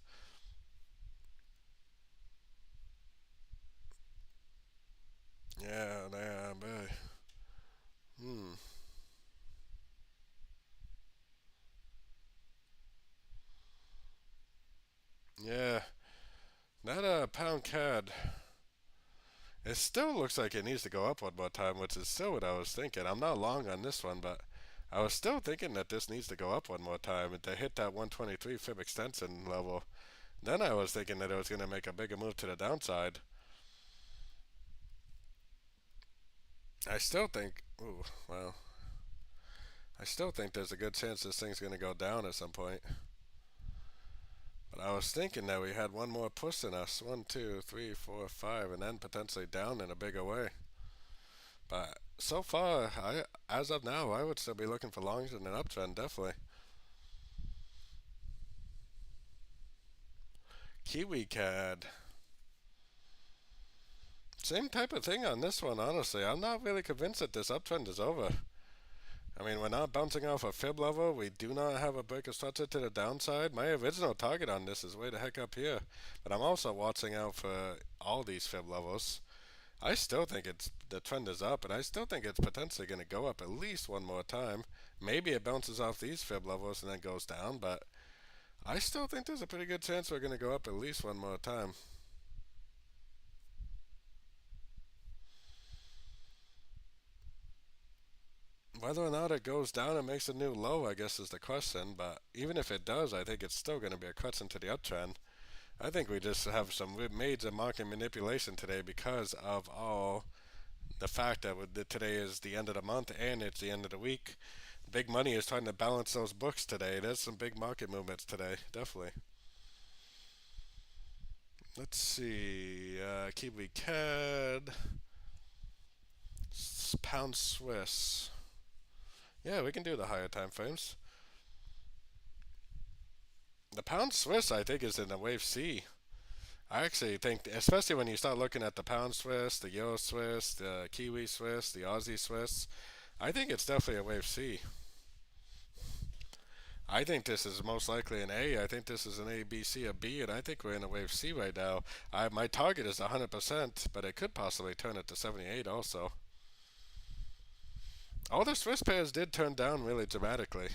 Yeah, boy. Hmm. Yeah, that pound CAD. It still looks like it needs to go up one more time, which is still what I was thinking. I'm not long on this one, but I was still thinking that this needs to go up one more time and to hit that 123 fib extension level. Then I was thinking that it was going to make a bigger move to the downside. I still think, ooh, well, I still think there's a good chance this thing's going to go down at some point. But I was thinking that we had one more push in us. 1, 2, 3, 4, 5, and then potentially down in a bigger way. But so far, as of now, I would still be looking for longs in an uptrend, definitely. Kiwi CAD. Same type of thing on this one, honestly. I'm not really convinced that this uptrend is over. I mean, we're not bouncing off a fib level. We do not have a break of structure to the downside. My original target on this is way the heck up here. But I'm also watching out for all these fib levels. I still think the trend is up, and I still think it's potentially going to go up at least one more time. Maybe it bounces off these fib levels and then goes down, but I still think there's a pretty good chance we're going to go up at least one more time. Whether or not it goes down and makes a new low, I guess, is the question. But even if it does, I think it's still going to be a correction to the uptrend. I think we just have some major market manipulation today because of all the fact that today is the end of the month and it's the end of the week. Big money is trying to balance those books today. There's some big market movements today, definitely. Let's see. Kiwi CAD, pound Swiss. Yeah, we can do the higher time frames. The pound Swiss, I think, is in the wave C. I actually think, especially when you start looking at the pound Swiss, the euro Swiss, the Kiwi Swiss, the Aussie Swiss, I think it's definitely a wave C. I think this is most likely an A. I think this is an A, B, C, a B, and I think we're in a wave C right now. My target is 100%, but it could possibly turn it to 78 also. All the Swiss pairs did turn down really dramatically.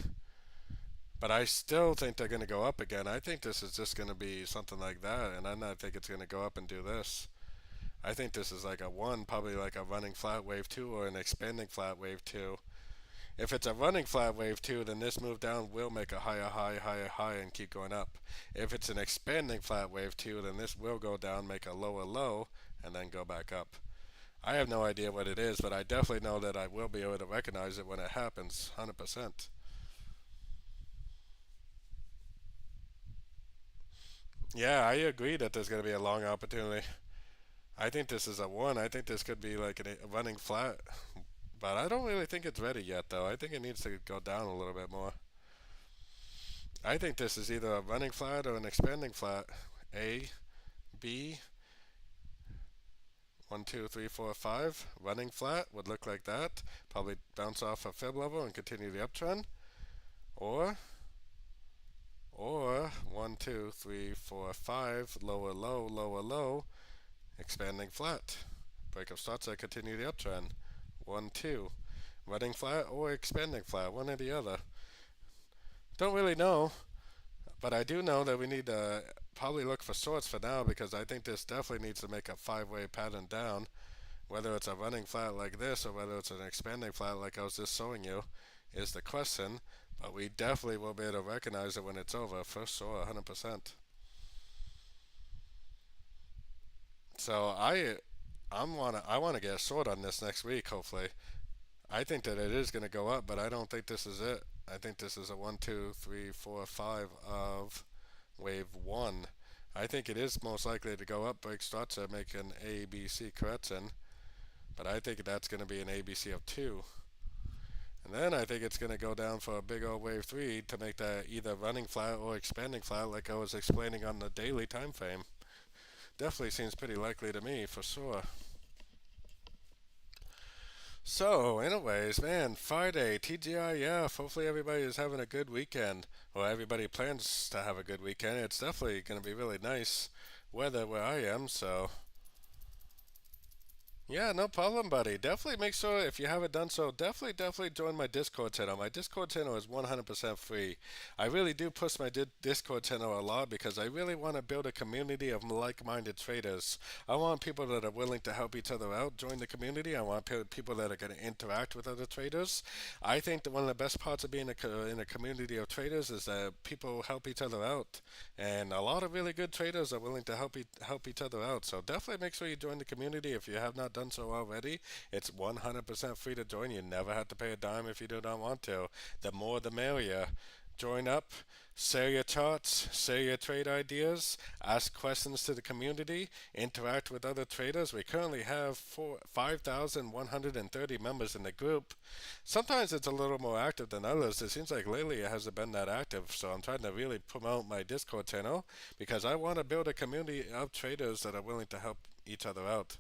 But I still think they're going to go up again. I think this is just going to be something like that, and I don't think it's going to go up and do this. I think this is like a one, probably like a running flat wave two or an expanding flat wave two. If it's a running flat wave two, then this move down will make a higher high, higher high, and keep going up. If it's an expanding flat wave two, then this will go down, make a lower low, and then go back up. I have no idea what it is, but I definitely know that I will be able to recognize it when it happens, 100%. Yeah, I agree that there's going to be a long opportunity. I think this is a one. I think this could be like a running flat, but I don't really think it's ready yet, though. I think it needs to go down a little bit more. I think this is either a running flat or an expanding flat. A, B, 1, 2, 3, 4, 5. Running flat would look like that. Probably bounce off a fib level and continue the uptrend. Or, or 1, 2, 3, 4, 5. Lower low, lower low. Expanding flat. Breakup starts, I continue the uptrend. 1, 2. Running flat or expanding flat, one or the other. Don't really know, but I do know that we need to probably look for shorts for now because I think this definitely needs to make a five-way pattern down. Whether it's a running flat like this or whether it's an expanding flat like I was just showing you is the question, but we definitely will be able to recognize it when it's over, for sure, 100%. So I want to get a short on this next week, hopefully. I think that it is going to go up, but I don't think this is it. I think this is a 1, 2, 3, 4, 5 of wave 1. I think it is most likely to go up, break structure, make an ABC correction, but I think that's going to be an ABC of 2. And then I think it's going to go down for a big old wave 3 to make that either running flat or expanding flat like I was explaining on the daily time frame. Definitely seems pretty likely to me, for sure. So, anyways, man, Friday, TGIF. Hopefully, everybody is having a good weekend. Well, everybody plans to have a good weekend. It's definitely going to be really nice weather where I am, so yeah, no problem, buddy. Definitely make sure if you haven't done so, definitely join my Discord channel. My Discord channel is 100% free. I really do push my Discord channel a lot because I really want to build a community of like-minded traders. I want people that are willing to help each other out join the community. I want people that are going to interact with other traders. I think that one of the best parts of being in a community of traders is that people help each other out, and a lot of really good traders are willing to help each other out. So definitely make sure you join the community if you have not done so already. It's 100% free to join. You never have to pay a dime if you do not want to. The more the merrier. Join up, share your charts, share your trade ideas, ask questions to the community, interact with other traders. We currently have 5,130 members in the group. Sometimes it's a little more active than others. It seems like lately it hasn't been that active, so I'm trying to really promote my Discord channel because I want to build a community of traders that are willing to help each other out.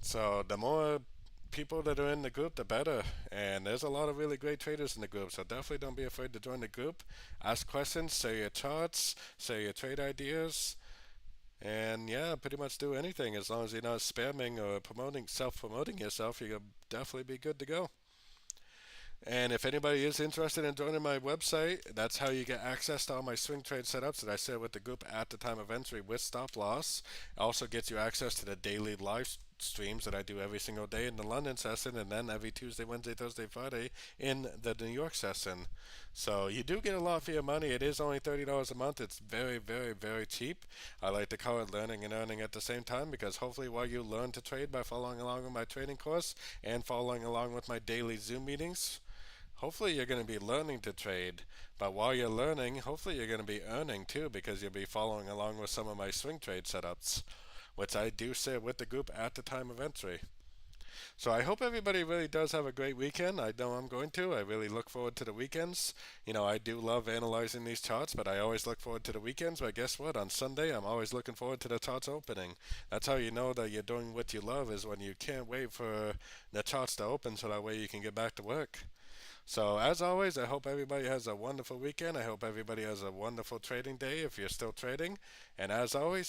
So the more people that are in the group, the better. And there's a lot of really great traders in the group, so definitely don't be afraid to join the group. Ask questions, say your charts, say your trade ideas, and yeah, pretty much do anything as long as you're not spamming or self-promoting yourself. You'll definitely be good to go. And if anybody is interested in joining my website, that's how you get access to all my swing trade setups that I share with the group at the time of entry with stop loss. It also gets you access to the daily live streams that I do every single day in the London session and then every Tuesday, Wednesday, Thursday, Friday in the New York session. So you do get a lot for your money. It is only $30 a month. It's very, very, very cheap. I like to call it learning and earning at the same time because hopefully while you learn to trade by following along with my trading course and following along with my daily Zoom meetings, hopefully you're going to be learning to trade, but while you're learning, hopefully you're going to be earning too because you'll be following along with some of my swing trade setups, which I do share with the group at the time of entry. So I hope everybody really does have a great weekend. I know I'm going to. I really look forward to the weekends. You know, I do love analyzing these charts, but I always look forward to the weekends. But guess what? On Sunday, I'm always looking forward to the charts opening. That's how you know that you're doing what you love, is when you can't wait for the charts to open so that way you can get back to work. So, as always, I hope everybody has a wonderful weekend. I hope everybody has a wonderful trading day if you're still trading. And as always,